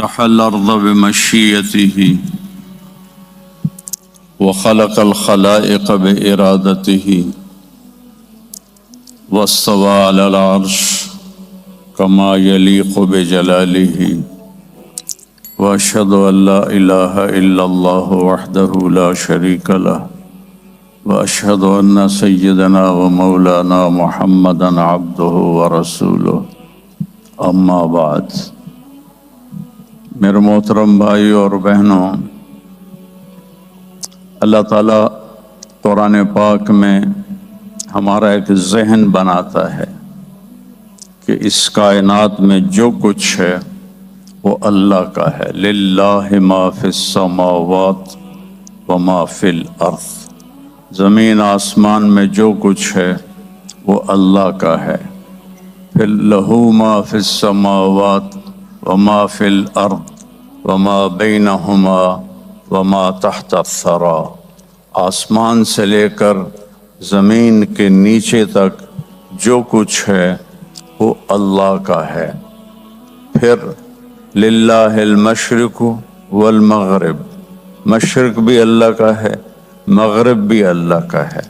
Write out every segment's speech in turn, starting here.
فتح الأرض بمشيئته وخلق الخلائق بإرادته واستوى على العرش كما يليق بجلاله وأشهد أن لا إله إلا الله وحده لا شريك له وأشهد أن سيدنا ومولانا محمدا عبده ورسوله أما بعد. میرے محترم بھائی اور بہنوں، اللہ تعالیٰ قرآن پاک میں ہمارا ایک ذہن بناتا ہے کہ اس کائنات میں جو کچھ ہے وہ اللہ کا ہے. للہ ما فی السماوات وما فی الارض. زمین آسمان میں جو کچھ ہے وہ اللہ کا ہے. پھر لہو ما فی السماوات وما فی الارض وما بینہما وما تحت الثری. آسمان سے لے کر زمین کے نیچے تک جو کچھ ہے وہ اللہ کا ہے. پھر للہ المشرق والمغرب. مشرق بھی اللہ کا ہے، مغرب بھی اللہ کا ہے.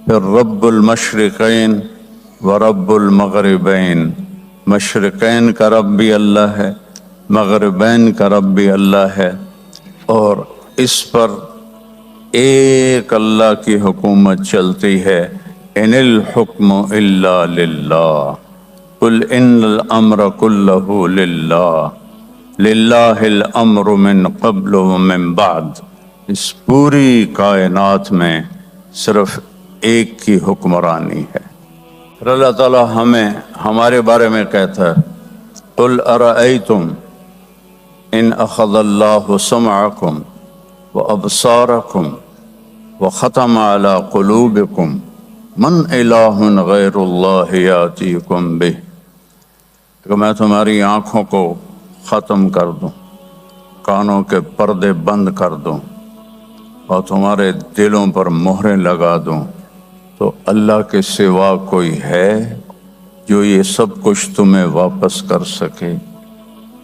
پھر رب المشرقین ورب المغربین. مشرقین کا رب بھی اللہ ہے، مغربین کا رب بھی اللہ ہے، اور اس پر ایک اللہ کی حکومت چلتی ہے. ان الحکم الا للہ قل ان الامر کلہ للہ للہ الامر من قبل ومن بعد. اس پوری کائنات میں صرف ایک کی حکمرانی ہے. پھر اللہ تعالیٰ ہمیں ہمارے بارے میں کہتا ہے قل ارأیتم ان اخذ اللہ سمعکم وابصارکم وختم علی قلوبکم من الہ غیر اللہ یاتیکم بہ. کہ میں تمہاری آنکھوں کو ختم کر دوں، کانوں کے پردے بند کر دوں اور تمہارے دلوں پر مہریں لگا دوں، تو اللہ کے سوا کوئی ہے جو یہ سب کچھ تمہیں واپس کر سکے؟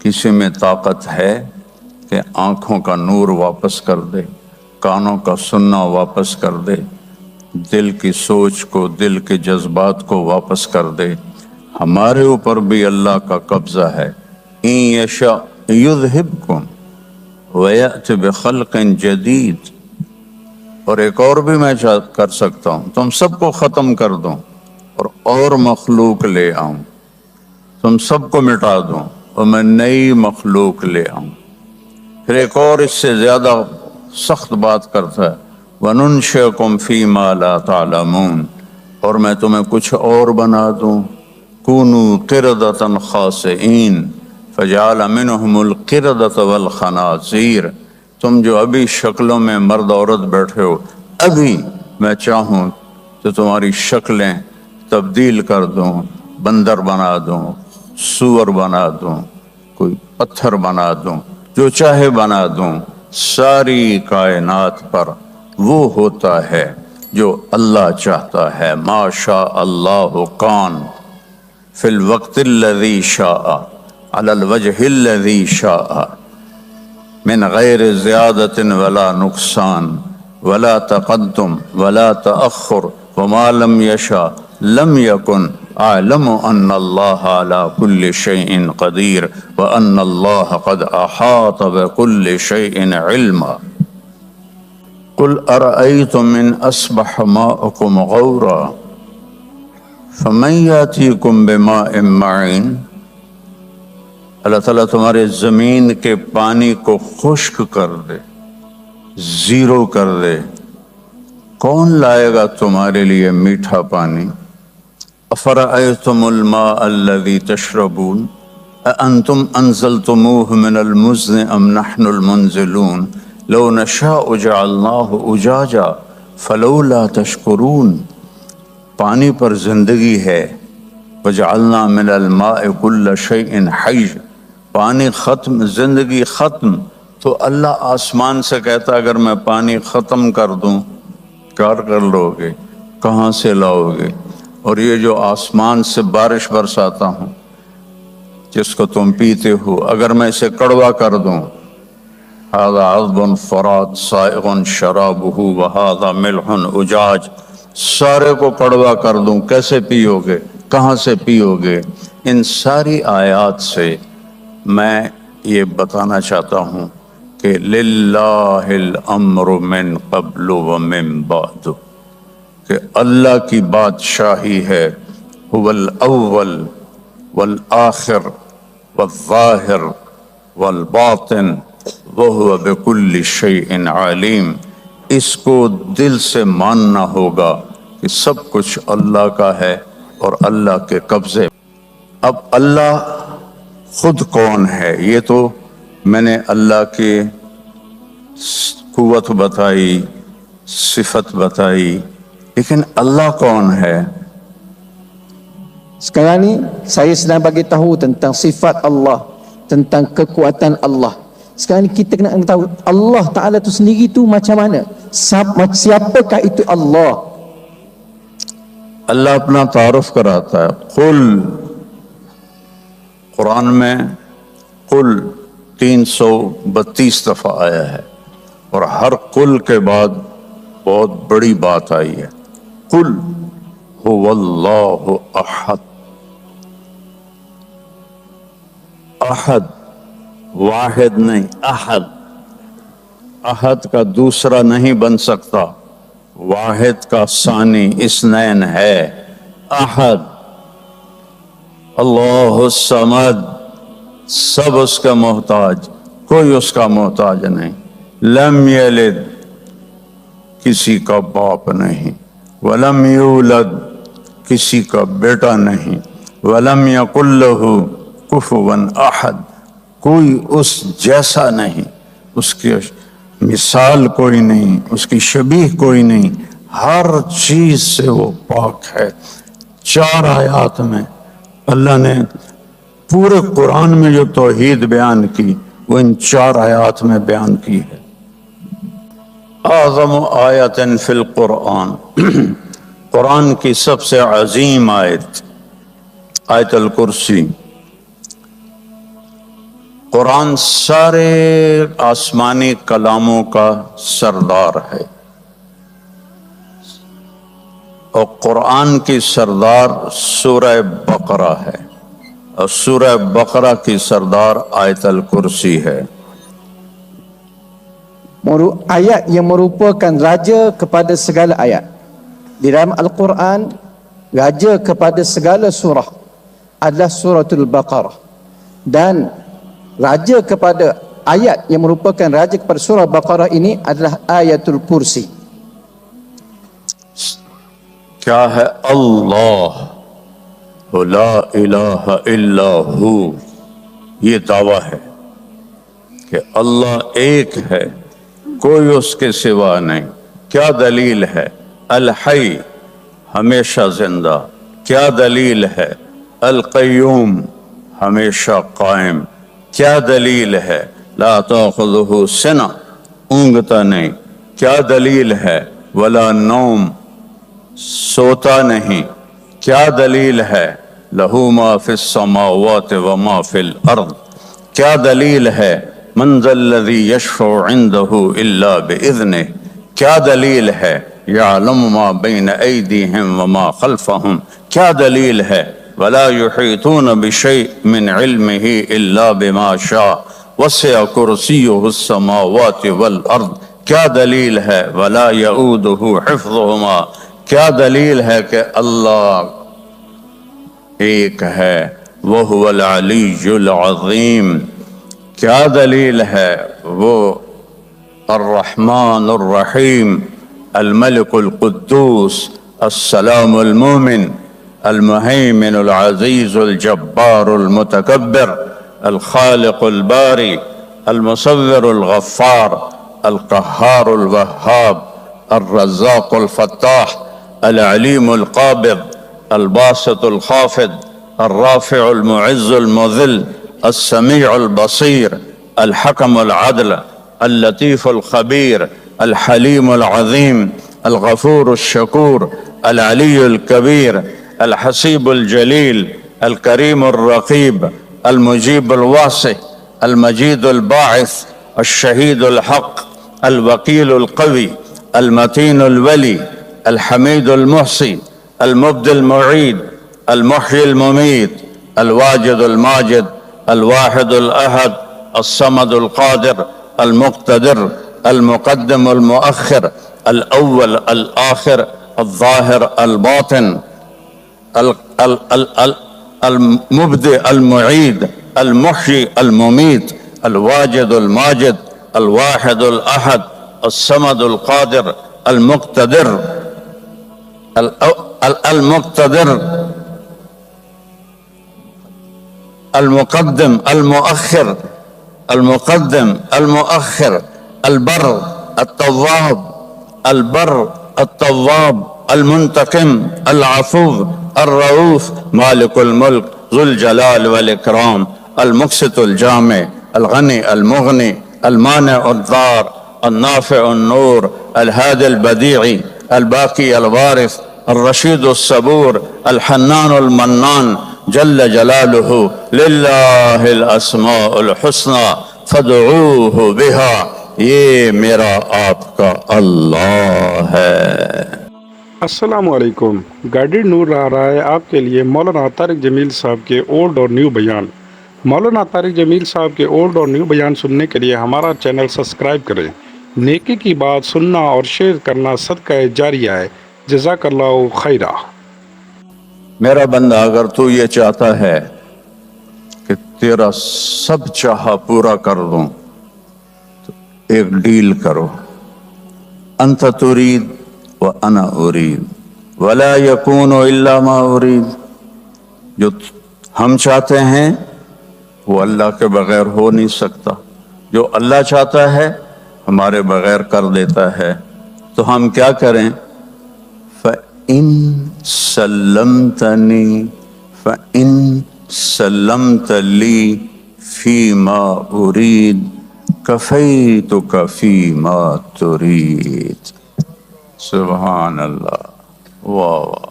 کسی میں طاقت ہے کہ آنکھوں کا نور واپس کر دے، کانوں کا سننا واپس کر دے، دل کی سوچ کو، دل کے جذبات کو واپس کر دے؟ ہمارے اوپر بھی اللہ کا قبضہ ہے. ان یشاء یذہبکم ویأت بخلق جدید. اور ایک اور بھی میں کر سکتا ہوں، تم سب کو ختم کر دوں اور مخلوق لے آؤں، تم سب کو مٹا دوں اور میں نئی مخلوق لے آؤں. پھر ایک اور اس سے زیادہ سخت بات کرتا ہے وَنُنشِئُكُمْ فِي مَا لَا تَعْلَمُونَ. اور میں تمہیں کچھ اور بنا دوں. كُونُوا قِرَدَةً خَاسِئِينَ فَجَعَلَ مِنْهُمُ الْقِرَدَةَ وَالْخَنَازِيرَ. تم جو ابھی شکلوں میں مرد عورت بیٹھے ہو، ابھی میں چاہوں تو تمہاری شکلیں تبدیل کر دوں، بندر بنا دوں، سور بنا دوں، کوئی پتھر بنا دوں، جو چاہے بنا دوں. ساری کائنات پر وہ ہوتا ہے جو اللہ چاہتا ہے. ما شاء اللہ کان فی الوقت الذی شاء علی الوجہ الذی شاء من غیر زیادت ولا نقصان ولا تقدم ولا تأخر وما لم یشاء لم یکن. اعلم ان اللہ علی کل شیء قدیر وان اللہ قد احاط بکل شیء علما. قل ارأیتم ان اصبح ماؤکم غورا فمن یاتیکم بماء معین. اللہ تعالیٰ تمہارے زمین کے پانی کو خشک کر دے، زیرو کر دے، کون لائے گا تمہارے لیے میٹھا پانی؟ افرأیتم الماء الذی تشربون اانتم انزلتموه من المزن ام نحن المنزلون لو نشاء جعلناه اجاجا فلولا تشکرون. پانی پر زندگی ہے. وجعلنا من الماء کل شیء حی. پانی ختم، زندگی ختم، تو اللہ آسمان سے کہتا اگر میں پانی ختم کر دوں کار کر لو گے، کہاں سے لاؤ گے؟ اور یہ جو آسمان سے بارش برساتا ہوں، جس کو تم پیتے ہو، اگر میں اسے کڑوا کر دوں، هذا عذب فرات سائغ شرابہ وهذا ملح اجاج، سارے کو کڑوا کر دوں، کیسے پیو گے؟ کہاں سے پیو گے؟ ان ساری آیات سے میں یہ بتانا چاہتا ہوں کہ للہ الامر من قبل ومن بعد، کہ اللہ کی بادشاہی ہے، هو الاول والآخر والظاہر والباطن وهو بكل شيء علیم۔ اس کو دل سے ماننا ہوگا کہ سب کچھ اللہ کا ہے اور اللہ کے قبضے۔ اب اللہ خود کون ہے؟ یہ تو میں نے اللہ کی قوت بتائی، صفت بتائی، لیکن اللہ کون ہے؟ Sekarang ni saya sedang bagi tahu tentang sifat Allah, tentang kekuatan Allah. Sekarang ni kita kena tahu Allah Ta'ala tu sendiri tu macam mana? Siapakah itu Allah? اللہ اپنا تعارف کراتا ہے، قل، قرآن میں قل 332 دفعہ آیا ہے، اور ہر قل کے بعد بہت بڑی بات آئی ہے۔ قل هو اللہ احد، احد واحد نہیں، احد، احد کا دوسرا نہیں بن سکتا، واحد کا ثانی اثنین ہے، احد، اللہ الصمد، سب اس کا محتاج، کوئی اس کا محتاج نہیں، لم یلد، کسی کا باپ نہیں، ولم یولد، کسی کا بیٹا نہیں، ولم یکن لہ کفوا احد، کوئی اس جیسا نہیں، اس کی مثال کوئی نہیں، اس کی شبیہ کوئی نہیں، ہر چیز سے وہ پاک ہے۔ 4 آیات میں اللہ نے پورے قرآن میں جو توحید بیان کی وہ ان 4 آیات میں بیان کی ہے۔ اعظم آیت فی القرآن، قرآن کی سب سے عظیم آیت آیت الکرسی۔ قرآن سارے آسمانی کلاموں کا سردار ہے، اور قرآن کی سردار سورہ بقرہ ہے، اور سورہ بقرہ کی سردار آیت الکرسی ہے۔ Ayat yang merupakan raja kepada segala ayat. Di dalam Al-Quran, raja kepada segala surah adalah suratul Baqarah. Dan raja kepada ayat yang merupakan raja kepada surah Baqarah ini adalah ayatul kursi. کیا ہے؟ اللہ لا الہ الا ہو، یہ دعویٰ ہے کہ اللہ ایک ہے، کوئی اس کے سوا نہیں۔ کیا دلیل ہے؟ الحی، ہمیشہ زندہ۔ کیا دلیل ہے؟ القیوم، ہمیشہ قائم۔ کیا دلیل ہے؟ لا تأخذہ سنہ، اونگتا نہیں۔ کیا دلیل ہے؟ ولا نوم، سوتا نہیں۔ کیا دلیل ہے؟ لہو ما فی السماوات وما فی الارض۔ کیا دلیل ہے؟ من ذا الذی یشفع عنده الا باذنہ۔ کیا دلیل ہے؟ یعلم ما بین ایدیہم وما خلفہم۔ کیا دلیل ہے؟ ولا یحیطون بشیء من علمہ الا بما شاء وسع کرسیہ السماوات والارض۔ کیا دلیل ہے؟ ولا یؤودہ حفظہما۔ کیا دلیل ہے کہ اللہ ایک ہے؟ وہو العلی العظیم۔ کیا دلیل ہے؟ وہ الرحمن الرحیم، الملک القدوس، السلام المومن، المہیمن العزیز الجبار المتکبر، الخالق الباری، المصور الغفار، القہار الوہاب، الرزاق الفتاح، العلیم القابض، الباسط الخافض، الرافع المعز المذل، السمیع البصیر، الحکم العدل، اللطیف الخبیر، الحلیم العظیم، الغفور الشکور، العلی الکبیر، الحسیب الجلیل، الکریم الرقیب، المجيب الواسع المجيد الباعث الشهيد الحق الوكيل القوي المتين الولي الحميد المحصي المبدي المعيد المحيي المميت الواجد الماجد الواحد الأحد الصمد القادر المقتدر المقدم المؤخر الأول الآخر الظاهر الباطن المبدئ المعيد المحيي المميت الواجد الماجد الواحد الأحد الصمد القادر المقتدر المقتدر المقدم المؤخر المقدم المؤخر البر التواب المنتقم العفو الرؤوف مالك الملك ذو الجلال والإكرام المقسط الجامع الغني المغني المانع الضار النافع النور الهادي البديع الباقي الوارث الرشيد الصبور الحنان المنان جل جلاله للہ الاسماء الحسنى فادعوه بها، یہ میرا آپ کا اللہ ہے۔ السلام علیکم۔ گائیڈڈ نور آ رہا ہے آپ کے لیے مولانا طارق جمیل صاحب کے اولڈ اور نیو بیان۔ مولانا طارق جمیل صاحب کے اولڈ اور نیو بیان سننے کے لیے ہمارا چینل سبسکرائب کریں۔ نیکی کی بات سننا اور شیئر کرنا صدقہ جاریہ ہے۔ جزاک اللہ خیرہ۔ میرا بندہ، اگر تو یہ چاہتا ہے کہ تیرا سب چاہا پورا کر دوں تو ایک ڈیل کرو، انت ترید وانا ارید ولا یکون الا ما ارید۔ جو ہم چاہتے ہیں وہ اللہ کے بغیر ہو نہیں سکتا، جو اللہ چاہتا ہے ہمارے بغیر کر دیتا ہے۔ تو ہم کیا کریں؟ فَإِن سَلَّمْتَنِي فَإِن سَلَّمْتَ لِي فِي مَا أُرِيد كَفَيْتُكَ فِي مَا تُرِيد۔ سبحان اللہ، واہ واہ،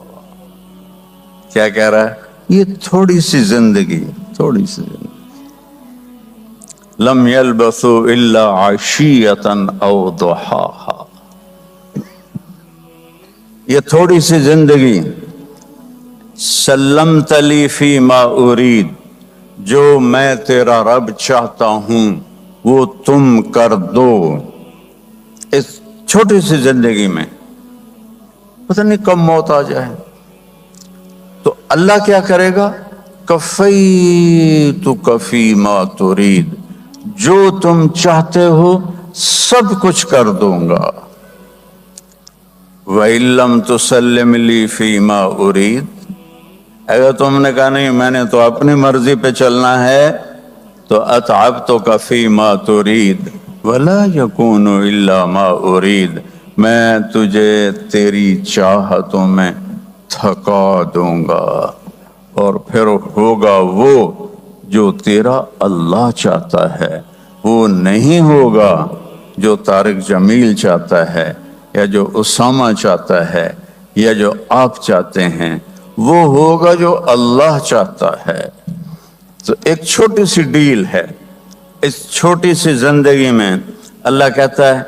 کیا کہہ رہا ہے؟ یہ تھوڑی سی زندگی، تھوڑی سی زندگی، لم يلبثوا الا عشیة او ضحاها، یہ تھوڑی سی زندگی۔ سلمت لی فی ما ارید، جو میں تیرا رب چاہتا ہوں وہ تم کر دو۔ اس چھوٹی سی زندگی میں پتہ نہیں کب موت آ جائے، تو اللہ کیا کرے گا؟ کفیتک فی ما ترید، جو تم چاہتے ہو سب کچھ کر دوں گا۔ وَإِن لَّمْ تُسَلِّمْ لِي فِي مَا أُرِيد، اگر تم نے کہا نہیں میں نے تو اپنی مرضی پہ چلنا ہے، تو أَتْعَبْتُكَ فِي مَا تُرِيد وَلَا يَكُونُ إِلَّا مَا أُرِيد، میں تجھے تیری چاہتوں میں تھکا دوں گا، اور پھر ہوگا وہ جو تیرا اللہ چاہتا ہے، وہ نہیں ہوگا جو طارق جمیل چاہتا ہے یا جو اسامہ چاہتا ہے یا جو آپ چاہتے ہیں، وہ ہوگا جو اللہ چاہتا ہے۔ تو ایک چھوٹی سی ڈیل ہے، اس چھوٹی سی زندگی میں اللہ کہتا ہے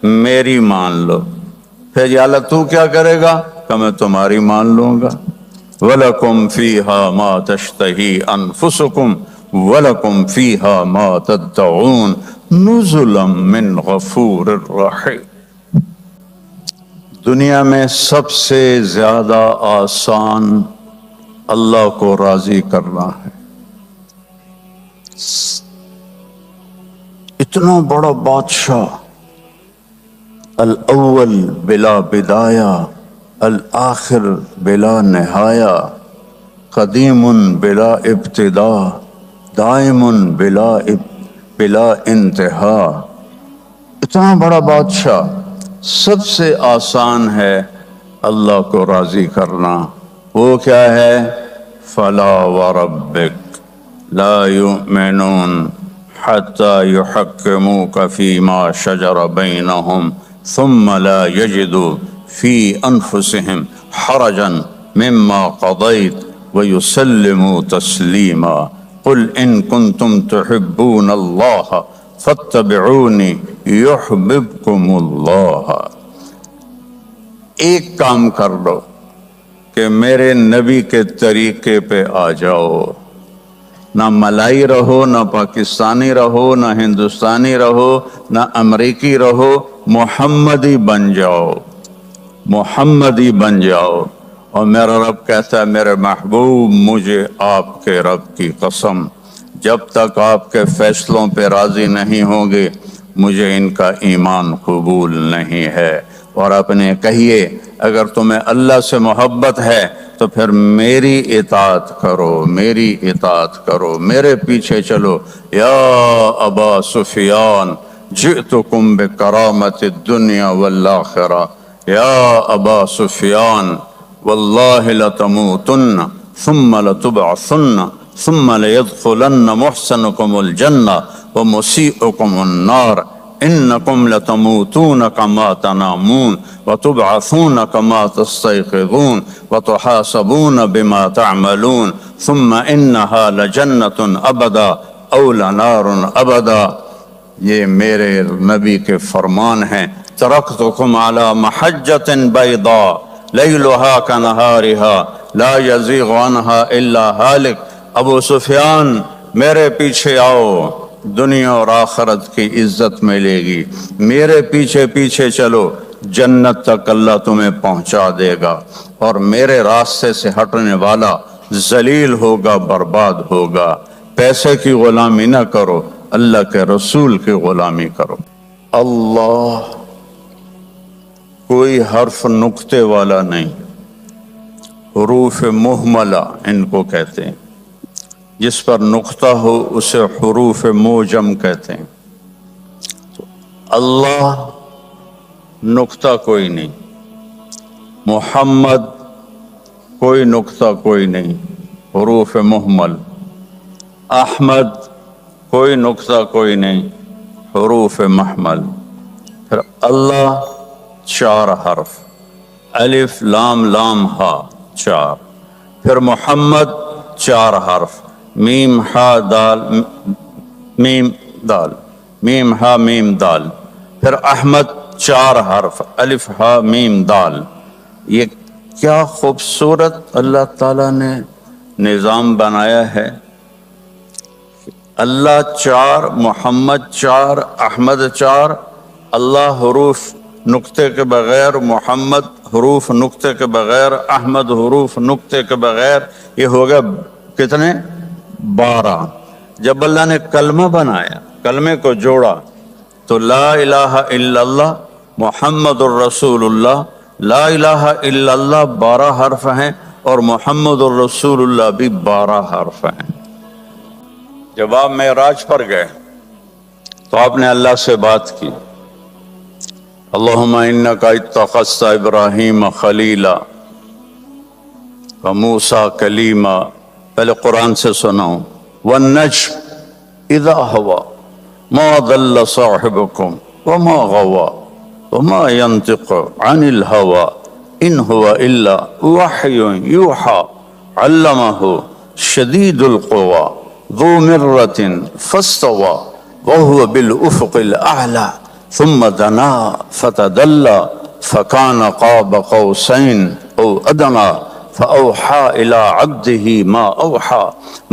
میری مان لو، پھر یا اللہ تو کیا کرے گا؟ کہ میں تمہاری مان لوں گا۔ وَلَكُمْ فِيهَا مَا تَشْتَهِي أَنفُسُكُمْ وَلَكُمْ فِيهَا مَا تَدَّعُونَ نُزُلًا مِّن غَفُورٍ رَحِيمٍ۔ دنیا میں سب سے زیادہ آسان اللہ کو راضی کرنا ہے۔ اتنا بڑا بادشاہ، الاول بلا بدایہ الآخر بلا نہایہ، قدیم بلا ابتدا دائم بلا انتہا، اتنا بڑا بادشاہ، سب سے آسان ہے اللہ کو راضی کرنا۔ وہ کیا ہے؟ فلا وربک لا یؤمنون حتی یحکموک فیما شجر بینہم ثم لا یجدوا فی انفسہم حرجا مما قضیت ویسلموا تسلیما۔ قل ان کنتم تحبون اللہ فاتبعونی یحببکم اللہ۔ ایک کام کر لو کہ میرے نبی کے طریقے پہ آ جاؤ، نہ ملائی رہو، نہ پاکستانی رہو، نہ ہندوستانی رہو، نہ امریکی رہو، محمدی بن جاؤ، محمدی بن جاؤ۔ اور میرا رب کہتا ہے میرے محبوب مجھے آپ کے رب کی قسم جب تک آپ کے فیصلوں پہ راضی نہیں ہوں گے مجھے ان کا ایمان قبول نہیں ہے۔ اور اپنے کہیے اگر تمہیں اللہ سے محبت ہے تو پھر میری اطاعت کرو، میری اطاعت کرو، میرے پیچھے چلو۔ یا ابا سفیان جئتکم بکرامت الدنیا والآخرہ، یا ابا سفیان واللہ لتموتن ثم لتبعثن ثم لیدخلن محسنکم الجنہ ومسیئکم النار انکم لتموتون کما تنامون وتبعثون کما تستيقظون وتحاسبون بما تعملون ثم انہا لجنت ابدا او لنار ابدا۔ یہ میرے نبی کے فرمان ہیں۔ ترکتکم علی محجۃ بیضاء لیلہا کنہارہا لا یزیغ عنہا الا ہالک۔ ابو سفیان میرے پیچھے آؤ، دنیا اور آخرت کی عزت ملے گی، میرے پیچھے پیچھے چلو، جنت تک اللہ تمہیں پہنچا دے گا، اور میرے راستے سے ہٹنے والا ذلیل ہوگا، برباد ہوگا۔ پیسے کی غلامی نہ کرو، اللہ کے رسول کی غلامی کرو۔ اللہ کوئی حرف نقطے والا نہیں، حروف مہملہ ان کو کہتے ہیں، جس پر نقطہ ہو اسے حروف موجم کہتے ہیں۔ تو اللہ نقطہ کوئی نہیں، محمد کوئی نقطہ کوئی نہیں، حروف مہمل، احمد کوئی نقطہ کوئی نہیں، حروف محمل۔ پھر اللہ چار حرف، الف لام لام ہا چار، پھر محمد چار حرف، میم ہا دال میم دال، میم ہا میم دال، پھر احمد چار حرف، الف ہا میم دال۔ یہ کیا خوبصورت اللہ تعالیٰ نے نظام بنایا ہے۔ اللہ چار، محمد چار، احمد چار، اللہ حروف نقطے کے بغیر، محمد حروف نقطے کے بغیر، احمد حروف نقطے کے بغیر، یہ ہو گیا کتنے؟ 12۔ جب اللہ نے کلمہ بنایا، کلمے کو جوڑا، تو لا الہ الا اللہ محمد الرسول اللہ، لا الہ الا اللہ 12 حرف ہیں، اور محمد الرسول اللہ بھی 12 حرف ہیں۔ جب آپ معراج پر گئے تو آپ نے اللہ سے بات کی، اللہم انکا اتخذت ابراہیم خلیلا وموسیٰ کلیما۔ پہلے قرآن سے سناؤں، والنجم اذا ہوا ما ضل صاحبکم وما غوا وما ينطق عن الہوا ان هو الا وحی یوحا علمہ شدید القوا ذو مرۃ فاستوى وهو بالافق الاعلى ثم دنا فتدلى فكان قاب قوسين او ادنى فاوحى الى عبده ما اوحى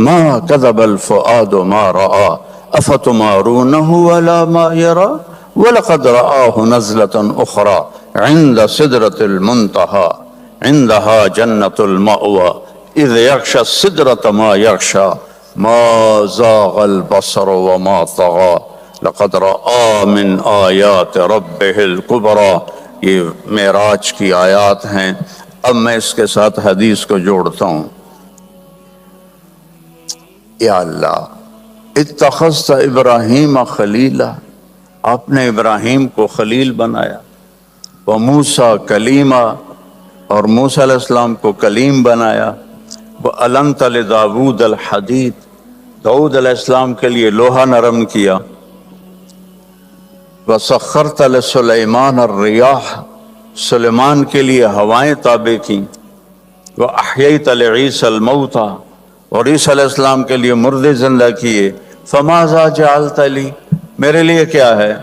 ما كذب الفؤاد ما راى افتمارونه ولا ما يرى ولقد رآه نزلة اخرى عند سدرة المنتهى عندها جنة المأوى اذ يغشى السدرة ما يغشى ما زاغ البصر وما طغى لقد رأى من آیات ربه الكبرى۔ یہ معراج کی آیات ہیں۔ اب میں اس کے ساتھ حدیث کو جوڑتا ہوں۔ یا اللہ اتخذت ابراہیم خلیلا، آپ نے ابراہیم کو خلیل بنایا، وموسیٰ کلیما، اور موسیٰ علیہ السلام کو کلیم بنایا، وَأَلَنْتَ لِدَاوُودَ الْحَدِيدَ، داؤد علیہ السلام کے لیے لوہا نرم کیا، وَسَخَّرْتَ لِسُلَيْمَانَ الرِّيَاحَ، سلیمان کے لیے ہوائیں تابع کیں، وَأَحْيَيْتَ لِعِيسَى الْمَوْتَى، اور عیسیٰ علیہ السلام کے لیے مردے زندہ کیے، فماذا جعلت لی، میرے لیے کیا ہے؟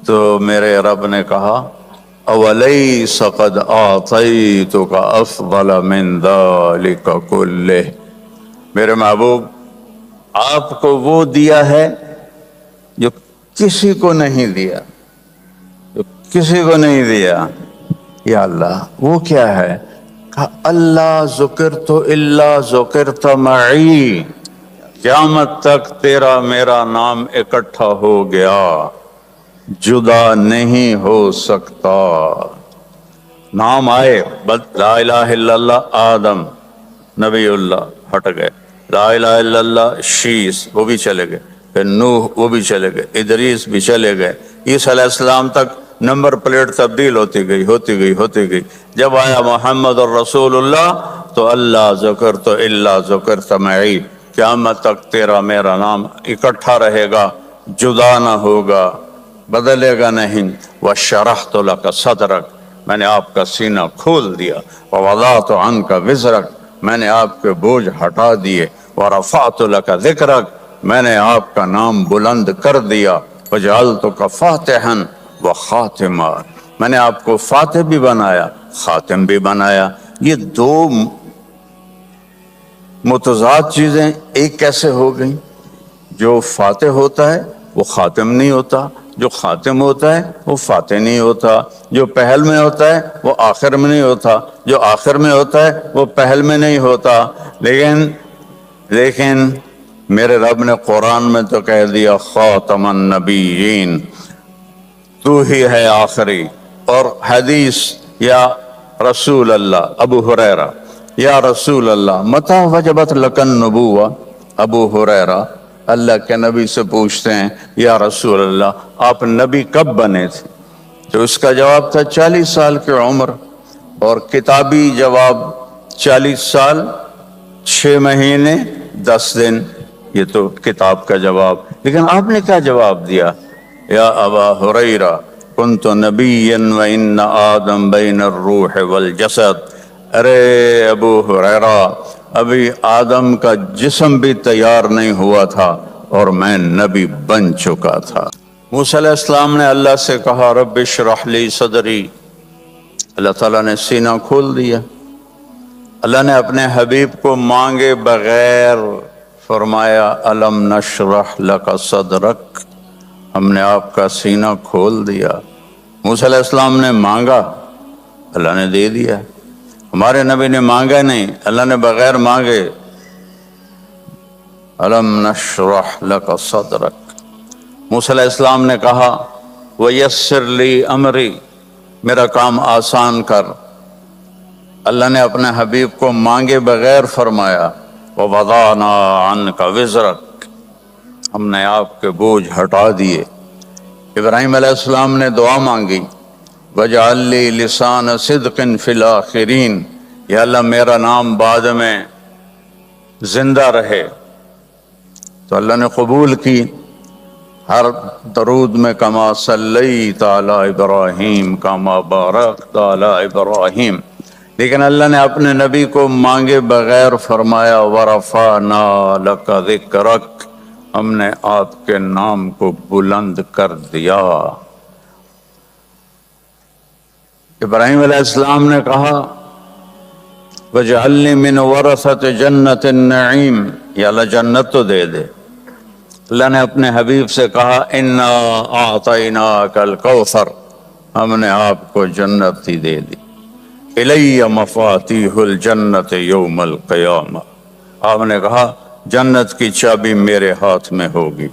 تو میرے رب نے کہا اولیس قد اعطیتک افضل من ذلک کلہ، میرے محبوب آپ کو وہ دیا ہے جو کسی کو نہیں دیا، جو کسی کو نہیں دیا۔ یا اللہ وہ کیا ہے؟ کہا اللہ ذکرت الا ذکرت معی، قیامت تک تیرا میرا نام اکٹھا ہو گیا، جدا نہیں ہو سکتا۔ نام آئے، بس لا الہ الا اللہ آدم نبی اللہ ہٹ گئے، لا الہ الا اللہ شیس وہ بھی چلے گئے، پھر نوح وہ بھی چلے گئے، ادریس بھی چلے گئے، عیسیٰ علیہ السلام تک نمبر پلیٹ تبدیل ہوتی گئی۔ جب آیا محمد الرسول اللہ تو اللہ ذکرت الا ذکرت معی، قیامت تک تیرا میرا نام اکٹھا رہے گا، جدا نہ ہوگا، بدلے گا نہیں۔ وَشَرَحْتُ لَكَ صَدْرَكَ، میں نے آپ کا سینہ کھول دیا، وَوَضَعْتُ عَنْكَ وِزْرَكَ، میں نے آپ کے بوجھ ہٹا دیے، وَرَفَعْتُ لَكَ ذِكْرَكَ، میں نے آپ کا نام بلند کر دیا، وَجَعَلْتُكَ فَاتِحًا وَخَاتِمًا، میں نے آپ کو فاتح بھی بنایا، خاتم بھی بنایا۔ یہ دو متضاد چیزیں ایک کیسے ہو گئیں؟ جو فاتح ہوتا ہے وہ خاتم نہیں ہوتا، جو خاتم ہوتا ہے وہ فاتح نہیں ہوتا، جو پہل میں ہوتا ہے وہ آخر میں نہیں ہوتا، جو آخر میں ہوتا ہے وہ پہل میں نہیں ہوتا۔ لیکن میرے رب نے قرآن میں تو کہہ دیا خاتم النبیین، تو ہی ہے آخری۔ اور حدیث یا رسول اللہ، ابو ہریرہ یا رسول اللہ متى وجبت لک النبوہ، ابو ہریرہ اللہ کے نبی سے پوچھتے ہیں یا رسول اللہ آپ نبی کب بنے تھے؟ تو اس کا جواب تھا 40 سال کی عمر، اور کتابی جواب 40 سال 6 مہینے 10 دن، یہ تو کتاب کا جواب۔ لیکن آپ نے کیا جواب دیا؟ یا ابا ہریرہ کنت نبیا وان آدم بین الروح والجسد، ارے ابو ہریرہ ابھی آدم کا جسم بھی تیار نہیں ہوا تھا اور میں نبی بن چکا تھا۔ موسیٰ علیہ السلام نے اللہ سے کہا رب اشرح لی صدری، اللہ تعالیٰ نے سینہ کھول دیا۔ اللہ نے اپنے حبیب کو مانگے بغیر فرمایا الم نشرح لک صدرک، ہم نے آپ کا سینہ کھول دیا۔ موسیٰ علیہ السلام نے مانگا، اللہ نے دے دیا۔ ہمارے نبی نے مانگا نہیں، اللہ نے بغیر مانگے الم نشرح لک صدرک۔ موسیٰ علیہ السلام نے کہا ویسر لی امری، میرا کام آسان کر۔ اللہ نے اپنے حبیب کو مانگے بغیر فرمایا وَوَضَعْنَا عَنْكَ وِزْرَكَ، ہم نے آپ کے بوجھ ہٹا دیے۔ ابراہیم علیہ السلام نے دعا مانگی وَجْعَلْ لِي لِسَانَ صِدْقٍ فِي الْآخِرِينَ، یا اللہ میرا نام بعد میں زندہ رہے، تو اللہ نے قبول کی۔ ہر درود میں کما صلیت علی ابراہیم کما بارکت علی ابراہیم، لیکن اللہ نے اپنے نبی کو مانگے بغیر فرمایا ورفعنا لک ذکرک، ہم نے آپ کے نام کو بلند کر دیا۔ ابراہیم علیہ السلام نے کہا وَجْعَلْنِي مِنْ وَرَثَةِ جَنَّةِ النَّعِيمِ، یا اللہ جنت تو دے دے۔ اللہ نے اپنے حبیب سے کہا اِنَّا أَعْطَيْنَاكَ الْكَوْثَرَ، ہم نے آپ کو جنت ہی دے دی۔ إِلَيَّ مَفَاتِيحُ الْجَنَّةِ يَوْمَ الْقِيَامَةِ، آپ نے کہا جنت کی چابی میرے ہاتھ میں ہوگی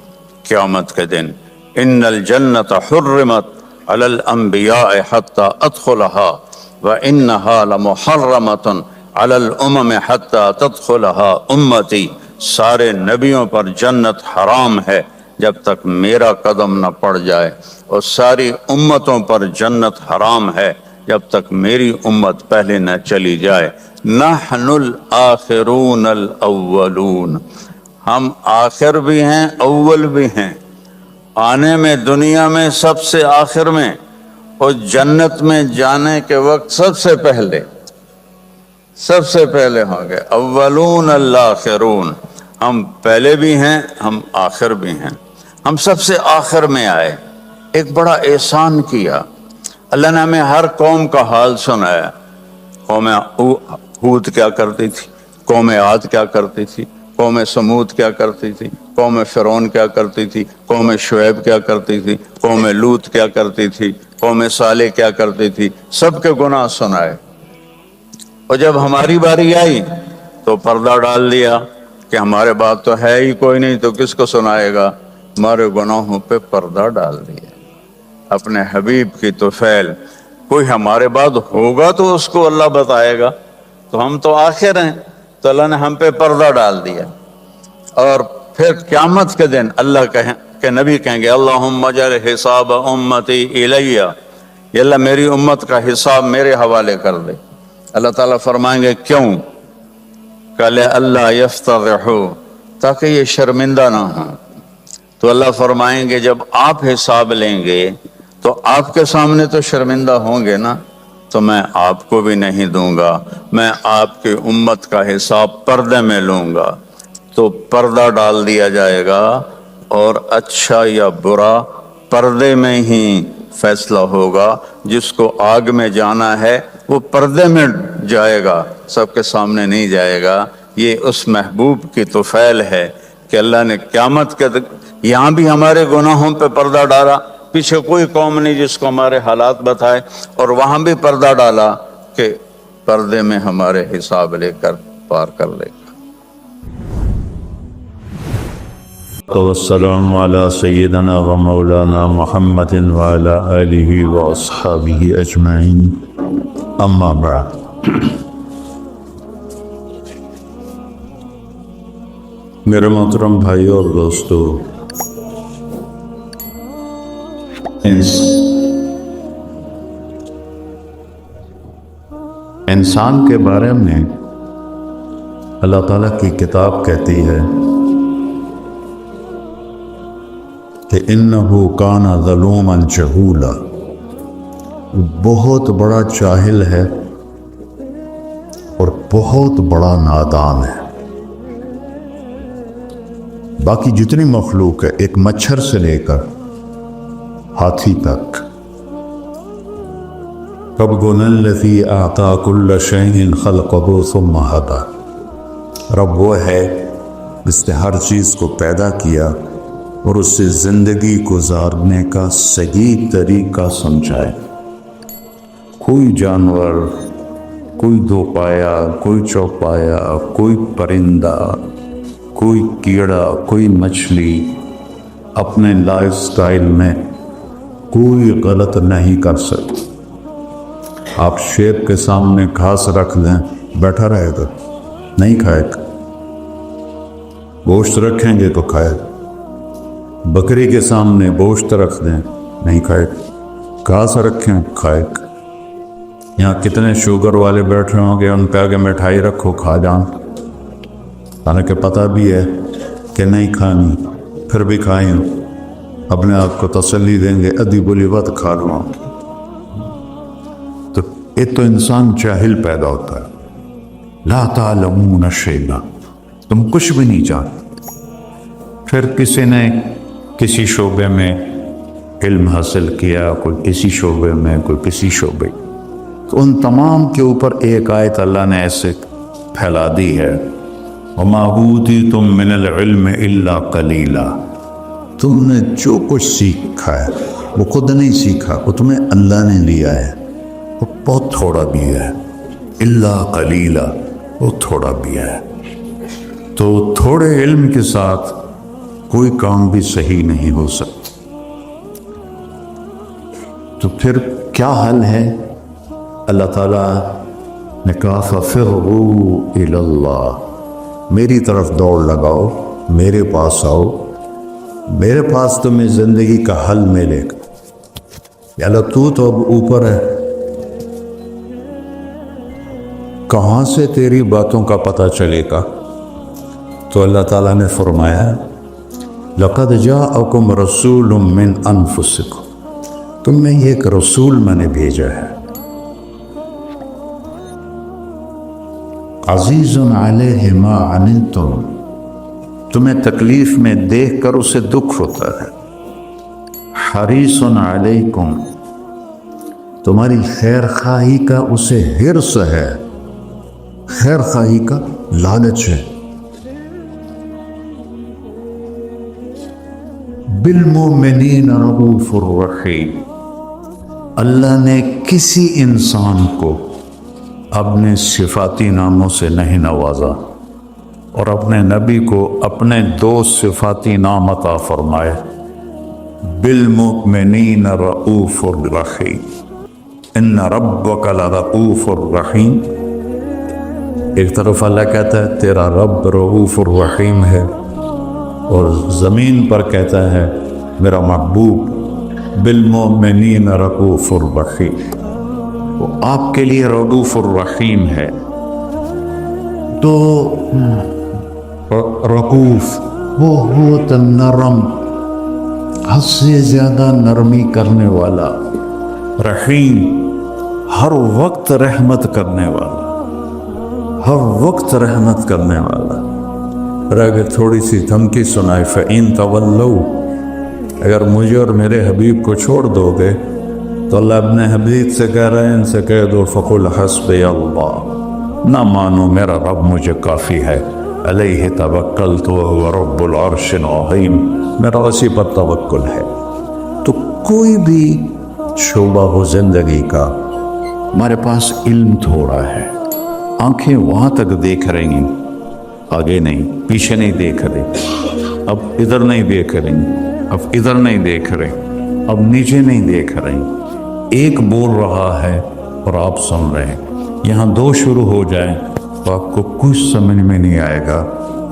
قیامت کے دن۔ إِنَّ الْجَنَّةَ حُرِّمَتْ عَلَى الْأَنْبِيَاءِ حَتَّى أَدْخُلَهَا وَإِنَّهَا لَمُحَرَّمَةٌ عَلَى الْأُمَمِ حَتَّى تَدْخُلَهَا أُمَّتِي، سارے نبیوں پر جنت حرام ہے جب تک میرا قدم نہ پڑ جائے، اور ساری امتوں پر جنت حرام ہے جب تک میری امت پہلے نہ چلی جائے۔ نحن الآخرون الاولون، ہم آخر بھی ہیں اول بھی ہیں، آنے میں دنیا میں سب سے آخر میں، اور جنت میں جانے کے وقت سب سے پہلے۔ سب سے پہلے ہوں گے، اولون الآخرون، ہم پہلے بھی ہیں ہم آخر بھی ہیں، ہم سب سے آخر میں آئے۔ ایک بڑا احسان کیا اللہ نے، ہمیں ہر قوم کا حال سنایا۔ قوم ہود کیا کرتی تھی، قوم عاد کیا کرتی تھی، قوم سمود کیا کرتی تھی، قوم فرعون کیا کرتی تھی، قوم شعیب کیا کرتی تھی، قوم لوط کیا کرتی تھی، قوم صالح کیا کرتی تھی، سب کے گناہ سنائے۔ اور جب ہماری باری آئی تو پردہ ڈال دیا کہ ہمارے بات تو ہے ہی کوئی نہیں تو کس کو سنائے گا، ہمارے گناہوں پہ پردہ ڈال دیا۔ اپنے حبیب کی طفیل، کوئی ہمارے بعد ہوگا تو اس کو اللہ بتائے گا، تو ہم تو آخر ہیں، تو اللہ نے ہم پہ پردہ ڈال دیا۔ اور پھر قیامت کے دن اللہ کے نبی کہیں گے اللہم اجعل حساب امتی الیہ، یہ اللہ میری امت کا حساب میرے حوالے کر دے۔ اللہ تعالیٰ فرمائیں گے کیوں؟ کہ اللہ یفتضحوا، تاکہ یہ شرمندہ نہ ہوں۔ تو اللہ فرمائیں گے جب آپ حساب لیں گے تو آپ کے سامنے تو شرمندہ ہوں گے نا، تو میں آپ کو بھی نہیں دوں گا، میں آپ کی امت کا حساب پردے میں لوں گا۔ تو پردہ ڈال دیا جائے گا اور اچھا یا برا پردے میں ہی فیصلہ ہوگا۔ جس کو آگ میں جانا ہے وہ پردے میں جائے گا، سب کے سامنے نہیں جائے گا۔ یہ اس محبوب کی طفیل ہے کہ اللہ نے قیامت کے یہاں بھی ہمارے گناہوں پہ پردہ ڈالا، پیچھے کوئی قوم نہیں جس کو ہمارے حالات بتائے، اور وہاں بھی پردہ ڈالا کہ پردے میں ہمارے حساب لے کر پار کر لے گا۔ والسلام على سيدنا ومولانا محمد وعلى آله وأصحابه أجمعين، أما بعد۔ میرے محترم بھائی اور دوستو، انسان کے بارے میں اللہ تعالیٰ کی کتاب کہتی ہے کہ انہو کان ظلوما جہولا، بہت بڑا جاہل ہے اور بہت بڑا نادان ہے۔ باقی جتنی مخلوق ہے، ایک مچھر سے لے کر ہاتھی تک، ربنا الذی اعطا کل شیء خلقہ ثم ہدی، رب وہ ہے جس نے ہر چیز کو پیدا کیا اور اس سے زندگی گزارنے کا صحیح طریقہ سمجھائے۔ کوئی جانور، کوئی دو پایا، کوئی چوپایا، کوئی پرندہ، کوئی کیڑا، کوئی مچھلی اپنے لائف سٹائل میں کوئی غلط نہیں کر سکتے۔ آپ شیر کے سامنے گھاس رکھ دیں، بیٹھا رہے گا؟ نہیں کھائے گا۔ گوشت رکھیں گے تو کھائے گا۔ بکری کے سامنے گوشت رکھ دیں، نہیں کھائے گا۔ گھاس رکھیں، کھائے گا۔ یہاں کتنے شوگر والے بیٹھے ہوں گے، ان پہ آگے مٹھائی رکھو، کھا جان، حالانکہ پتہ بھی ہے کہ نہیں کھانی، پھر بھی کھائیں، اپنے آپ کو تسلی دیں گے ادھی بولی بات کھا لوں۔ تو ایک تو انسان جاہل پیدا ہوتا ہے، لا تعلمون شیئا، تم کچھ بھی نہیں جانتے۔ پھر کسی نے کسی شعبے میں علم حاصل کیا، کوئی کسی شعبے میں، کوئی کسی شعبے، تو ان تمام کے اوپر ایک آیت اللہ نے ایسے پھیلا دی ہے، وَمَا أُوتِيتُم مِّنَ الْعِلْمِ إِلَّا قَلِيلًا، تم نے جو کچھ سیکھا ہے وہ خود نہیں سیکھا، وہ تمہیں اللہ نے دیا ہے، وہ بہت تھوڑا بھی ہے، إِلَّا قَلِيلًا، وہ تھوڑا بھی ہے۔ تو تھوڑے علم کے ساتھ کوئی کام بھی صحیح نہیں ہو سکتا۔ تو پھر کیا حل ہے؟ اللہ تعالیٰ نے کہا فَفِرُّوا إِلَى اللَّهِ، میری طرف دوڑ لگاؤ، میرے پاس آؤ، میرے پاس تمہیں زندگی کا حل ملے گا۔ یا اللہ تو اب اوپر ہے، کہاں سے تیری باتوں کا پتہ چلے گا؟ تو اللہ تعالیٰ نے فرمایا لَقَدْ جَاءَكُمْ رَسُولٌ مِّنْ أَنفُسِكُمْ، تم میں ایک رسول میں نے بھیجا ہے، عزیزٌ علیہ ما عنتم، تمہیں تکلیف میں دیکھ کر اسے دکھ ہوتا ہے۔ حریصٌ علیکم، تمہاری خیر خواہی کا اسے حرص ہے، خیر خواہی کا لالچ ہے۔ بالمؤمنین رؤوف الرحیم، اللہ نے کسی انسان کو اپنے صفاتی ناموں سے نہیں نوازا اور اپنے نبی کو اپنے 2 صفاتی نام عطا فرمائے، بالمؤمنین رؤوف الرحیم، ان ربک لرؤوف الرحیم۔ ایک طرف اللہ کہتا ہے تیرا رب رؤوف الرحیم ہے، اور زمین پر کہتا ہے میرا محبوب بالمؤمنین رؤوف الرحیم، وہ آپ کے لیے رؤوف الرحیم ہے۔ تو رؤوف وہ بہت نرم، حد سے زیادہ نرمی کرنے والا، رحیم ہر وقت رحمت کرنے والا، ہر وقت رحمت کرنے والا۔ اور اگر تھوڑی سی دھمکی سنائے فَإِن تَوَلَّوْا، اگر مجھے اور میرے حبیب کو چھوڑ دو گے تو اللہ اپنے حبیب سے کہہ رہے ہیں ان سے کہہ دو فَقُلْ حَسْبِيَ اللَّهُ، نہ مانو میرا رب مجھے کافی ہے، علیہ توکلت وهو رب العرش العظیم، میرا اسی پر توکل ہے۔ تو کوئی بھی شعبہ ہو زندگی کا، ہمارے پاس علم تھوڑا ہے، آنکھیں وہاں تک دیکھ رہی ہیں، آگے نہیں، پیچھے نہیں دیکھ رہے، اب ادھر نہیں دیکھ رہی، اب ادھر نہیں دیکھ رہے، اب نیچے نہیں دیکھ رہے، ایک بول رہا ہے اور آپ سن رہے ہیں، یہاں 2 شروع ہو جائیں تو آپ کو کچھ سمجھ میں نہیں آئے گا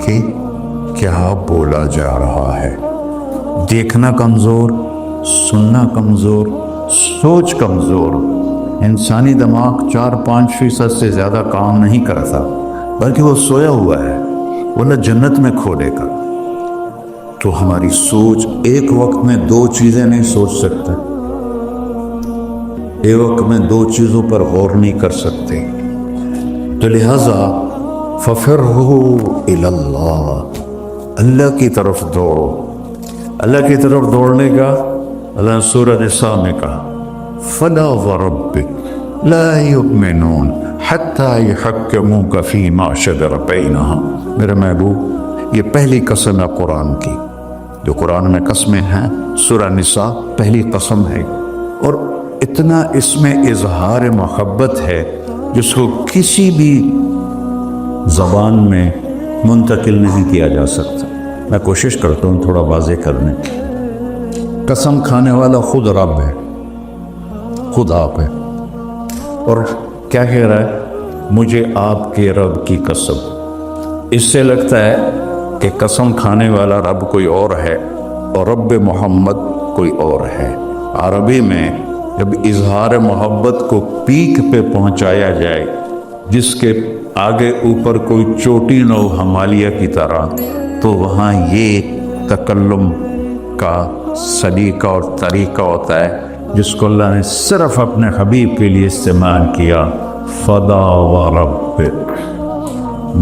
کہ کیا بولا جا رہا ہے۔ دیکھنا کمزور، سننا کمزور، سوچ کمزور، انسانی دماغ 4-5% سے زیادہ کام نہیں کرتا، بلکہ وہ سویا ہوا ہے، وہ نہ جنت میں کھولے گا۔ تو ہماری سوچ ایک وقت میں 2 چیزیں نہیں سوچ سکتے، ایک وقت میں 2 چیزوں پر غور نہیں کر سکتے، تو لہذا فَفِرُّوا إِلَى اللَّهِ، اللہ کی طرف دوڑو۔ اللہ کی طرف دوڑنے کا اللہ نے سورہ نساء میں کہا فَلَا وَرَبِّكَ لَا يُؤْمِنُونَ حَتَّى يُحَكِّمُوكَ فِيمَا شَجَرَ بَيْنَهُمْ، میرے محبوب یہ پہلی قسم ہے قرآن کی، جو قرآن میں قسمیں ہیں سورہ نساء پہلی قسم ہے، اور اتنا اس میں اظہار محبت ہے جس کو کسی بھی زبان میں منتقل نہیں کیا جا سکتا۔ میں کوشش کرتا ہوں تھوڑا واضح کرنے کی۔ قسم کھانے والا خود رب ہے، خود آپ ہے، اور کیا کہہ رہا ہے؟ مجھے آپ کے رب کی قسم۔ اس سے لگتا ہے کہ قسم کھانے والا رب کوئی اور ہے اور رب محمد کوئی اور ہے۔ عربی میں جب اظہار محبت کو پیک پہ پہنچایا جائے، جس کے آگے اوپر کوئی چوٹی نہ ہو ہمالیہ کی طرح، تو وہاں یہ تکلم کا سلیقہ اور طریقہ ہوتا ہے جس کو اللہ نے صرف اپنے حبیب کے لیے استعمال کیا۔ فَلَا وَرَبِّكَ،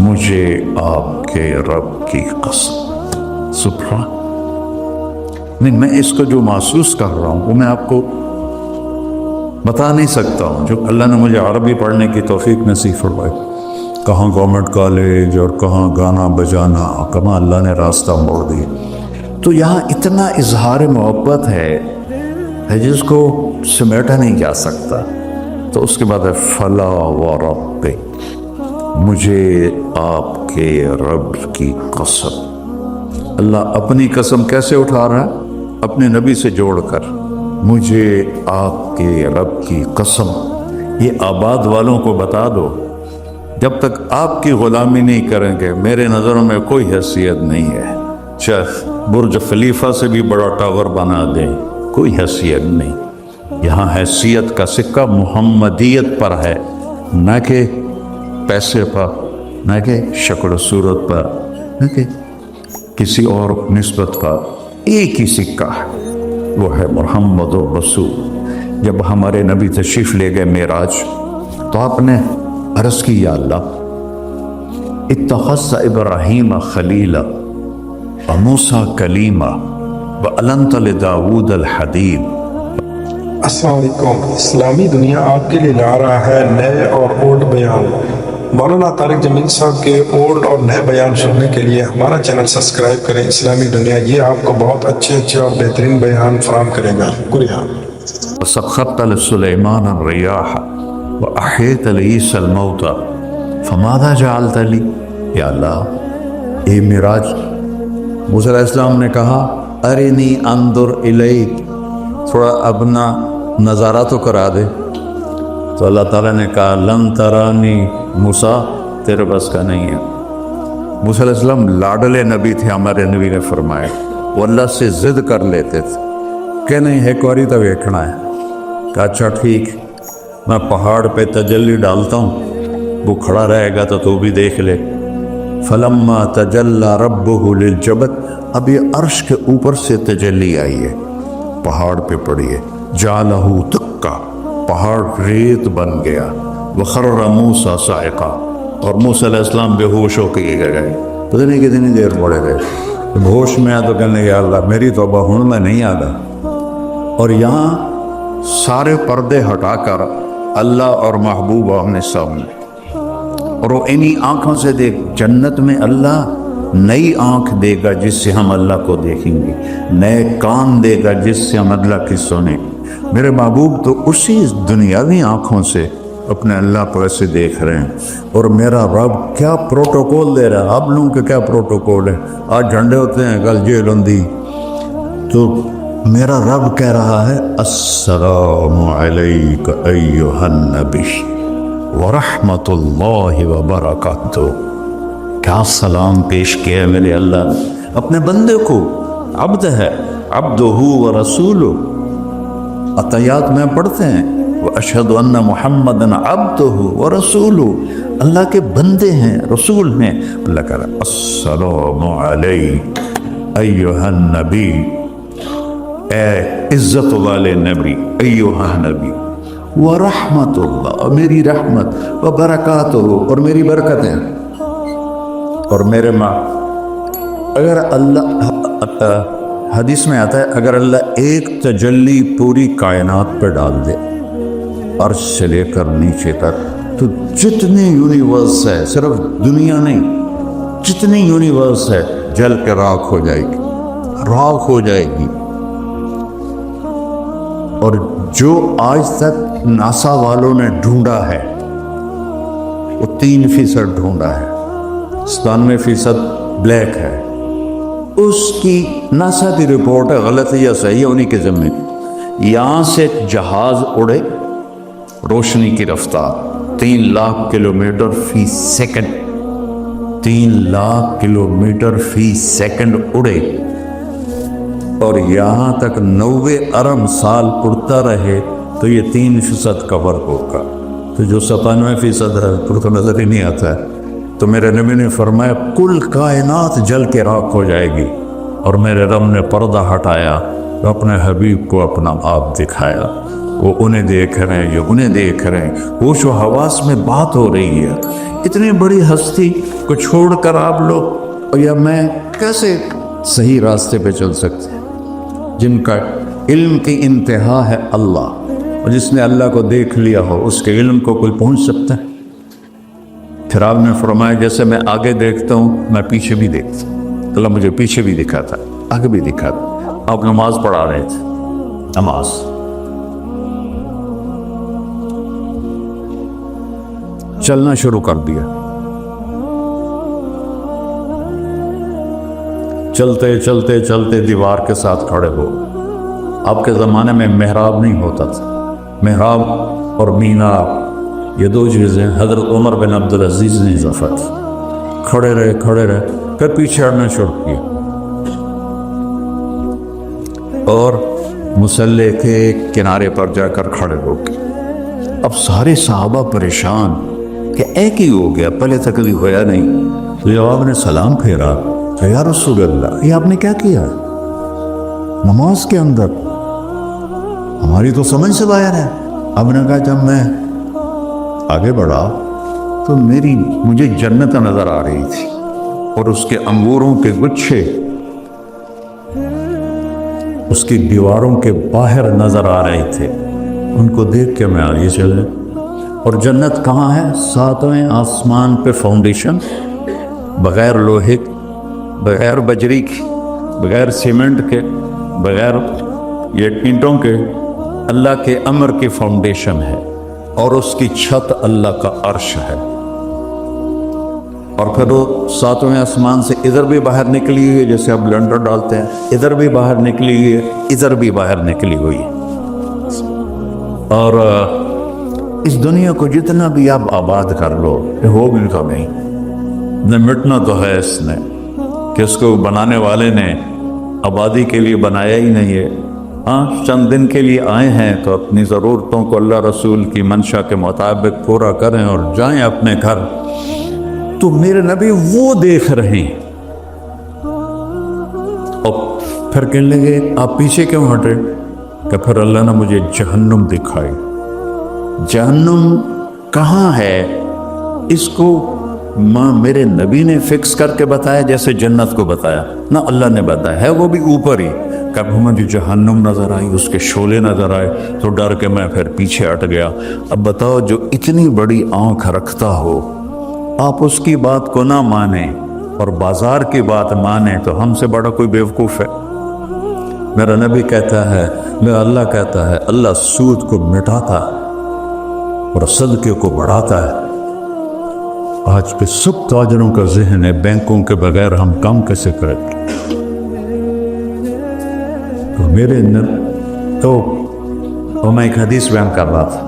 مجھے آپ کے رب کی قسم۔ سبحان، نہیں، میں اس کو جو محسوس کر رہا ہوں وہ میں آپ کو بتا نہیں سکتا ہوں۔ جو اللہ نے مجھے عربی پڑھنے کی توفیق نصیب فرمائی، کہاں گورنمنٹ کالج اور کہاں گانا بجانا، کہاں اللہ نے راستہ موڑ دیا، تو یہاں اتنا اظہار محبت ہے جس کو سمیٹا نہیں جا سکتا۔ تو اس کے بعد ہے فلا وربک، مجھے آپ کے رب کی قسم۔ اللہ اپنی قسم کیسے اٹھا رہا ہے؟ اپنے نبی سے جوڑ کر، مجھے آپ کے رب کی قسم۔ یہ آباد والوں کو بتا دو، جب تک آپ کی غلامی نہیں کریں گے میرے نظروں میں کوئی حیثیت نہیں ہے، چاہے برج خلیفہ سے بھی بڑا ٹاور بنا دیں، کوئی حیثیت نہیں۔ یہاں حیثیت کا سکہ محمدیت پر ہے، نہ کہ پیسے پر، نہ کہ شکل و صورت پر، نہ کہ کسی اور نسبت پر۔ ایک ہی سکہ ہے، وہ ہے محمد الرسول۔ جب ہمارے نبی تشریف لے گئے معراج، تو آپ نے عرض کی یا اللہ اتخذ ابراہیم خلیلا وموسیٰ کلیما وَأَلَنْتَ لِدَاوُودَ الْحَدِيدَ۔ السلام علیکم۔ اسلامی دنیا آپ کے لیے لا رہا ہے نئے اور اولڈ بیان۔ مولانا طارق جمیل صاحب کے اولڈ اور نئے بیان سننے کے لیے ہمارا چینل سبسکرائب کریں۔ اسلامی دنیا یہ آپ کو بہت اچھے اور بہترین بیان فراہم کرے گا۔ شکریہ۔ وَسَخَّرْتَ لِسُلَيْمَانَ الرِّيَاحَ وَأَحْيَيْتَ لِعِيسَى الْمَوْتَى فَمَاذَا جَعَلْتَ لِي۔ یا اللہ، اے معراج، موسیٰ علیہ السلام نے کہا ارنی انظر الیک، تھوڑا اپنا نظارہ تو کرا دے۔ تو اللہ تعالیٰ نے کہا لن ترانی موسیٰ، تیرے بس کا نہیں ہے۔ موسیٰ علیہ السلام لاڈلے نبی تھے، ہمارے نبی نے فرمایا، وہ اللہ سے ضد کر لیتے تھے کہ نہیں ایک باری تو دیکھنا ہے۔ کہا اچھا ٹھیک، میں پہاڑ پہ تجلی ڈالتا ہوں، وہ کھڑا رہے گا تو بھی دیکھ لے۔ فلما تجلی ربہ للجبل، اب یہ عرش کے اوپر سے تجلی آئی ہے، پہاڑ پہ پڑی ہے، جعلہ دکا، پہاڑ ریت بن گیا، وخر موسیٰ صاعقا، اور موسیٰ علیہ السلام بے ہوش ہو کے گئے۔ پتہ نہیں کتنی دیر پڑے گئے، جب ہوش میں آیا تو کہنے یا اللہ میری توبہ ہوں میں نہیں آگا۔ اور یہاں سارے پردے ہٹا کر اللہ اور محبوب آمنے سامنے، اور وہ انہی آنکھوں سے دیکھ، جنت میں اللہ نئی آنکھ دے گا جس سے ہم اللہ کو دیکھیں گے، نئے کان دے گا جس سے ہم اللہ کی سنیں۔ میرے محبوب تو اسی دنیاوی آنکھوں سے اپنے اللہ کو ایسے دیکھ رہے ہیں، اور میرا رب کیا پروٹوکول دے رہا ہے۔ آپ لوگوں کے کیا پروٹوکول ہے؟ آج جھنڈے ہوتے ہیں، کل جیل ہوندی، تو میرا رب کہہ رہا ہے السلام علیک ایھا النبی ورحمۃ اللہ وبرکاتہ۔ کیا سلام پیش کیا ہے میرے اللہ نے اپنے بندے کو۔ عبد ہے، عبدہ ورسولہ، عطیات میں پڑھتے ہیں واشہد ان محمدًا عبدہ ورسولہ، اللہ کے بندے ہیں، رسول ہیں۔ اللہ کہہ رہا ہے السلام علیک ایھا النبی، اے عزت والے نبی، ایھا نبی، ورحمۃ اللہ، اور میری رحمت، وبرکاتہ، اور میری برکتیں۔ اور میرے ماں، اگر اللہ، حدیث میں آتا ہے اگر اللہ ایک تجلی پوری کائنات پہ ڈال دے، عرش سے لے کر نیچے تک، تو جتنے یونیورس ہے، صرف دنیا نہیں، جتنی یونیورس ہے جل کے راکھ ہو جائے گی، راکھ ہو جائے گی۔ اور جو آج تک ناسا والوں نے ڈھونڈا ہے وہ 3% ڈھونڈا ہے، 97% بلیک ہے، اس کی ناسا کی رپورٹ ہے، غلط یا صحیح ہے انہی کے ذمے۔ یہاں سے جہاز اڑے، روشنی کی رفتار 3 لاکھ کلومیٹر فی سیکنڈ، 3 لاکھ کلومیٹر فی سیکنڈ اڑے، اور یہاں تک 90 ارب سال اڑتا رہے تو یہ 3% کور ہوگا۔ تو جو 97% ہے پھر تو نظر ہی نہیں آتا ہے۔ تو میرے نبی نے فرمایا کل کائنات جل کے راکھ ہو جائے گی، اور میرے رب نے پردہ ہٹایا تو اپنے حبیب کو اپنا آپ دکھایا، وہ انہیں دیکھ رہے ہیں، یہ انہیں دیکھ رہے ہیں، ہوش و حواس میں بات ہو رہی ہے۔ اتنی بڑی ہستی کو چھوڑ کر آپ لوگ یا میں کیسے صحیح راستے پہ چل سکتے ہیں، جن کا علم کی انتہا ہے اللہ، اور جس نے اللہ کو دیکھ لیا ہو اس کے علم کو کوئی پہنچ سکتا ہے؟ پھر آپ نے فرمایا جیسے میں آگے دیکھتا ہوں میں پیچھے بھی دیکھتا ہوں، اللہ مجھے پیچھے بھی دکھاتا، آگے بھی دکھاتا۔ آپ نماز پڑھا رہے تھے، نماز چلنا شروع کر دیا، چلتے چلتے چلتے دیوار کے ساتھ کھڑے ہو۔ آپ کے زمانے میں محراب نہیں ہوتا تھا، محراب اور مینار یہ 2 چیزیں حضرت عمر بن عبدالعزیز نے اضافہ کی۔ کھڑے رہے کھڑے رہے، پھر پیچھے ہٹنا شروع کیا، اور مصلی کے کنارے پر جا کر کھڑے ہو گئے۔ اب سارے صحابہ پریشان کہ ایک ہی ہو گیا، پہلے تک کبھی ہوا نہیں۔ تو جب آپ نے سلام پھیرا کہ یا رسول اللہ یہ آپ نے کیا کیا نماز کے اندر؟ ہماری تو سمجھ سے باہر ہے۔ آپ نے کہا جب میں آگے بڑھا تو مجھے جنت نظر آ رہی تھی اور اس کے انگوروں کے گچھے اس کی دیواروں کے باہر نظر آ رہے تھے. ان کو دیکھ کے میں آگے چلے. اور جنت کہاں ہے؟ 7ویں آسمان پہ فاؤنڈیشن، بغیر لوہے، بغیر بجری کی، بغیر سیمنٹ کے، بغیر یہ اینٹوں کے، اللہ کے امر کی فاؤنڈیشن ہے اور اس کی چھت اللہ کا عرش ہے. اور پھر وہ 7ویں آسمان سے ادھر بھی باہر نکلی ہوئی ہے، جیسے اب لنڈر ڈالتے ہیں، ادھر بھی باہر نکلی ہوئی ہے، ادھر بھی باہر نکلی ہوئی ہے. اور اس دنیا کو جتنا بھی آپ آباد کر لو، یہ ہوگی تو نہیں، نہ مٹنا تو ہے اس نے، کہ اس کو بنانے والے نے آبادی کے لیے بنایا ہی نہیں ہے. ہاں، چند دن کے لیے آئے ہیں تو اپنی ضرورتوں کو اللہ رسول کی منشا کے مطابق پورا کریں اور جائیں اپنے گھر. تو میرے نبی وہ دیکھ رہے ہیں اور پھر کہنے لگے آپ پیچھے کیوں ہٹے؟ کہ پھر اللہ نے مجھے جہنم دکھائی. جہنم کہاں ہے؟ اس کو میرے نبی نے فکس کر کے بتایا جیسے جنت کو بتایا؟ نہ، اللہ نے بتایا ہے وہ بھی اوپر ہی. کب مجھے جہنم نظر آئی، اس کے شعلے نظر آئے تو ڈر کے میں پھر پیچھے ہٹ گیا. اب بتاؤ، جو اتنی بڑی آنکھ رکھتا ہو، آپ اس کی بات کو نہ مانیں اور بازار کی بات مانیں تو ہم سے بڑا کوئی بیوقوف ہے؟ میرا نبی کہتا ہے، میرا اللہ کہتا ہے، اللہ سود کو مٹاتا اور صدقے کو بڑھاتا ہے. آج پہ سب تاجروں کا ذہن ہے بینکوں کے بغیر ہم کام کیسے کریں. تو میں ایک حدیث بیان کر رہا تھا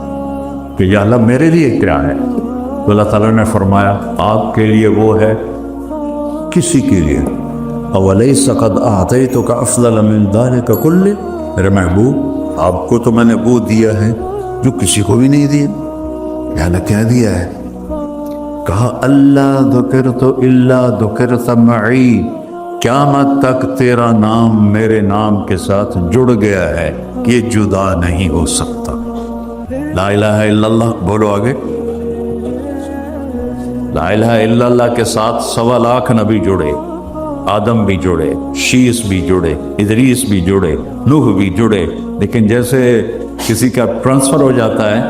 کہ یا اللہ میرے لیے کیا ہے؟ تو اللہ تعالیٰ نے فرمایا آپ کے لیے وہ ہے کسی کے لیے. اولیس قد اعطیتک افضل من ذلک کلہ، میرے محبوب آپ کو تو میں نے وہ دیا ہے جو کسی کو بھی نہیں دیا. یا اللہ کیا دیا ہے؟ کہا اللہ ذکرت الا ذکرت معی، قیامت تک تیرا نام میرے نام کے ساتھ جڑ گیا ہے، یہ جدا نہیں ہو سکتا. لا الہ الا اللہ بولو آگے. لا الہ الا اللہ کے ساتھ 1.25 لاکھ نبی جڑے، آدم بھی جڑے، شیس بھی جڑے، ادریس بھی جڑے، نوح بھی جڑے. لیکن جیسے کسی کا ٹرانسفر ہو جاتا ہے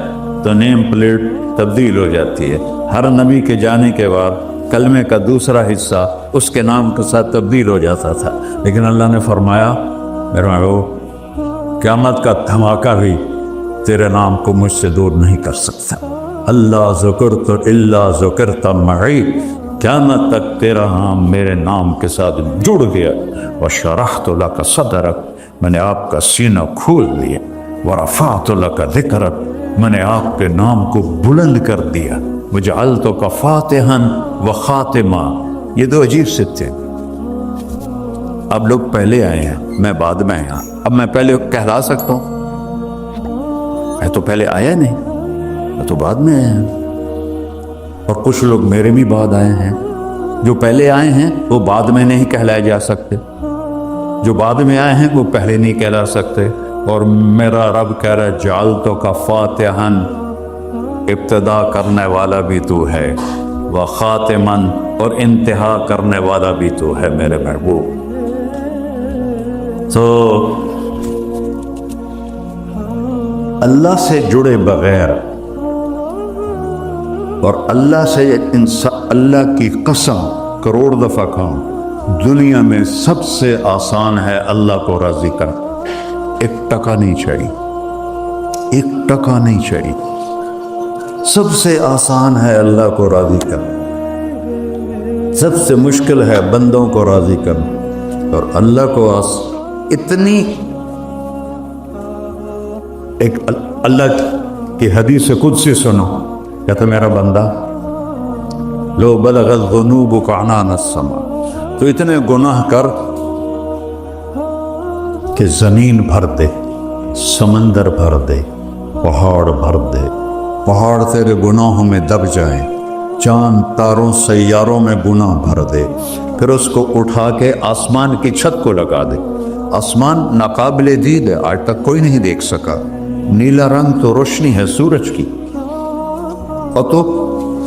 تو نیم پلیٹ تبدیل ہو جاتی ہے. ہر نبی کے جانے کے بعد کلمے کا دوسرا حصہ اس کے نام کے ساتھ تبدیل ہو جاتا تھا. لیکن اللہ نے فرمایا میرے محبوب قیامت کا دھماکہ بھی تیرے نام کو مجھ سے دور نہیں کر سکتا. اللہ ذکرت الا ذکرت معی، قیامت تک تیرا نام میرے نام کے ساتھ جڑ گیا. وشرحت لک صدرک، میں نے آپ کا سینہ کھول دیا. ورفعت لک ذکرک، میں نے آپ کے نام کو بلند کر دیا. وجعلتک فاتحا وخاتما. یہ دو عجیب سے تھے. اب لوگ پہلے آئے ہیں، میں بعد میں آیا. اب میں پہلے کہلا سکتا ہوں؟ میں تو پہلے آیا نہیں، میں تو بعد میں آیا. اور کچھ لوگ میرے بھی بعد آئے ہیں. جو پہلے آئے ہیں وہ بعد میں نہیں کہلائے جا سکتے، جو بعد میں آئے ہیں وہ پہلے نہیں کہلا سکتے. اور میرا رب کہہ رہا ہے جعلتک فاتحا، ابتدا کرنے والا بھی تو ہے، وخاتما، اور انتہا کرنے والا بھی تو ہے میرے محبوب. تو اللہ سے جڑے بغیر، اور اللہ سے اللہ کی قسم کروڑ دفعہ کہوں، دنیا میں سب سے آسان ہے اللہ کو راضی کرنا. 1 ٹکا نہیں چاہیے، 1 ٹکا نہیں چاہیے. سب سے آسان ہے اللہ کو راضی کرنا، سب سے مشکل ہے بندوں کو راضی کرنا. اور اللہ کو اتنی ایک اللہ کی حدیث قدسی سنو، کہتا میرا بندہ لو بلغت ذنوبک عنان السماء، تو اتنے گناہ کر کہ زمین بھر دے، سمندر بھر دے، پہاڑ بھر دے، پہاڑ تیرے گناہوں میں دب جائیں، چاند تاروں سیاروں میں گناہ بھر دے، پھر اس کو اٹھا کے آسمان کی چھت کو لگا دے. آسمان ناقابل دید ہے، آج تک کوئی نہیں دیکھ سکا. نیلا رنگ تو روشنی ہے سورج کی، اور تو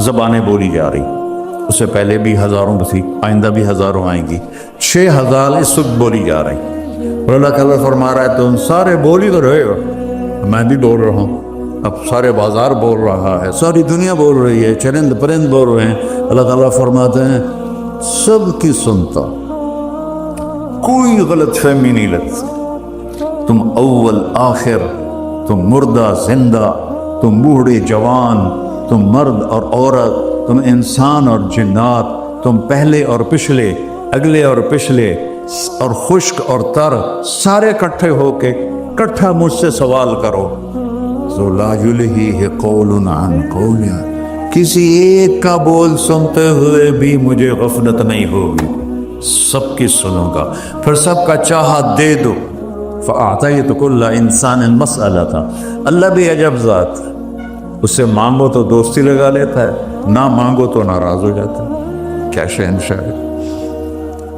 زبانیں بولی جا رہی، اس سے پہلے بھی ہزاروں تھی، آئندہ بھی ہزاروں آئیں گی، 6000 اس وقت بولی جا رہی۔ اور اللہ تعالیٰ فرما رہا ہے تم سارے بول ہی تو رہے ہو، میں بھی بول رہا ہوں، اب سارے بازار بول رہا ہے، ساری دنیا بول رہی ہے، چرند پرند بول رہے ہیں۔ اللہ تعالیٰ فرماتے ہیں سب کی سنتا، کوئی غلط فہمی نہیں لگتی، تم اول آخر، تم مردہ زندہ، تم بوڑھے جوان، تم مرد اور عورت، تم انسان اور جنات، تم پہلے اور پچھلے، اگلے اور پچھلے، اور خشک اور تر، سارے اکٹھے ہو کے اکٹھا مجھ سے سوال کرو۔ ذو لا یلہیہ قول عن قول، کسی ایک کا بول سنتے ہوئے بھی مجھے غفلت نہیں ہوگی، سب کی سنوں گا، پھر سب کا چاہا دے دو۔ فَأَعْطَيْتُ كُلَّ إِنسَانٍ مَسْأَلَةً، اللہ بھی عجب ذات، اس سے مانگو تو دوستی لگا لیتا ہے، نہ مانگو تو ناراض ہو جاتا ہے۔ کیا شہنشاہ ہے،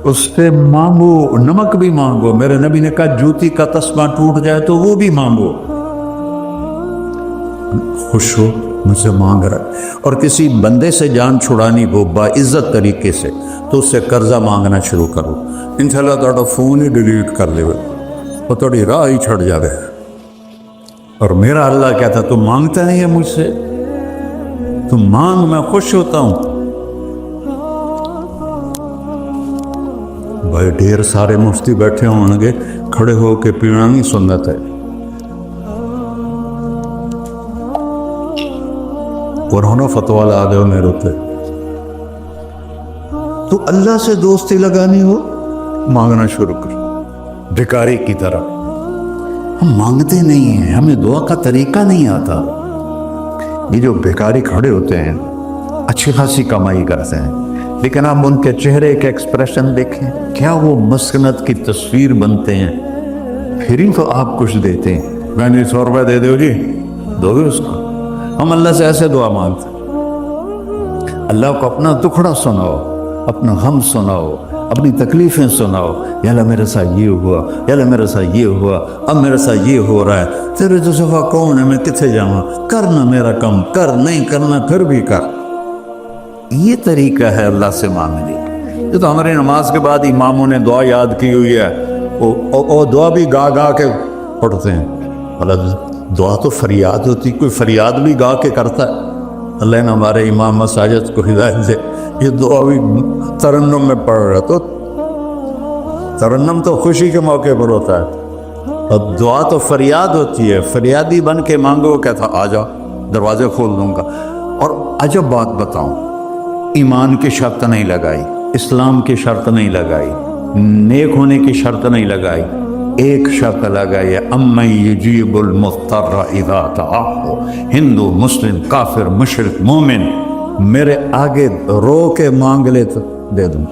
اس سے مانگو، نمک بھی مانگو، میرے نبی نے کہا جوتی کا تسمہ ٹوٹ جائے تو وہ بھی مانگو، خوش ہو مجھ سے مانگ رہا ہے۔ اور کسی بندے سے جان چھڑانی ہو باعزت طریقے سے تو اس سے قرضہ مانگنا شروع کرو، انشاءاللہ تھوڑا فون ہی ڈیلیٹ کر لے اور تھوڑی راہ ہی چھڑ جاوے۔ اور میرا اللہ کہتا تم مانگتا نہیں ہے مجھ سے، تم مانگ، میں خوش ہوتا ہوں۔ بھائی ڈھیر سارے مفتی بیٹھے ہوں گے، کھڑے ہو کے پینا نہیں سنت ہے، قرآن فتویٰ لا دو میرے تے۔ تو اللہ سے دوستی لگانی ہو مانگنا شروع کر، بھکاری کی طرح۔ ہم مانگتے نہیں ہیں، ہمیں دعا کا طریقہ نہیں آتا۔ یہ جو بھکاری کھڑے ہوتے ہیں اچھی خاصی کمائی کرتے ہیں، لیکن آپ ان کے چہرے کے ایکسپریشن دیکھیں، کیا وہ مسکنت کی تصویر بنتے ہیں، پھر ہی تو آپ کچھ دیتے ہیں۔ میں نے 100 روپے دے دو جی، دو گے اس کو؟ ہم اللہ سے ایسے دعا مانگتے ہیں، اللہ کو اپنا دکھڑا سناؤ، اپنا غم سناؤ، اپنی تکلیفیں سناؤ، یا اللہ میرے ساتھ یہ ہوا، یا اللہ میرے ساتھ یہ ہوا، اب میرے ساتھ یہ ہو رہا ہے، تیرے تو صفا کون ہے، میں کتنے جاؤں، کرنا میرا کم، کر نہیں کرنا پھر بھی کر۔ یہ طریقہ ہے اللہ سے مانگنے کا۔ یہ تو ہماری نماز کے بعد اماموں نے دعا یاد کی ہوئی ہے، وہ دعا بھی گا گا کے پڑھتے ہیں۔ اللہ دعا تو فریاد ہوتی، کوئی فریاد بھی گا کے کرتا ہے۔ اللہ نے ہمارے امام مساجد کو ہدایت دے، یہ دعا بھی ترنم میں پڑھ رہا، تو ترنم تو خوشی کے موقع پر ہوتا ہے، اب دعا تو فریاد ہوتی ہے، فریادی بن کے مانگو، کہتا آ جا دروازے کھول دوں گا۔ اور عجب بات بتاؤں، ایمان کی شرط نہیں لگائی، اسلام کی شرط نہیں لگائی، نیک ہونے کی شرط نہیں لگائی، ایک شرط لگائی ہے، امن یجیب المضطر اذا دعاہ۔ ہندو، مسلم، کافر، مشرک، مومن میرے آگے رو کے مانگ لے تو دے دوں۔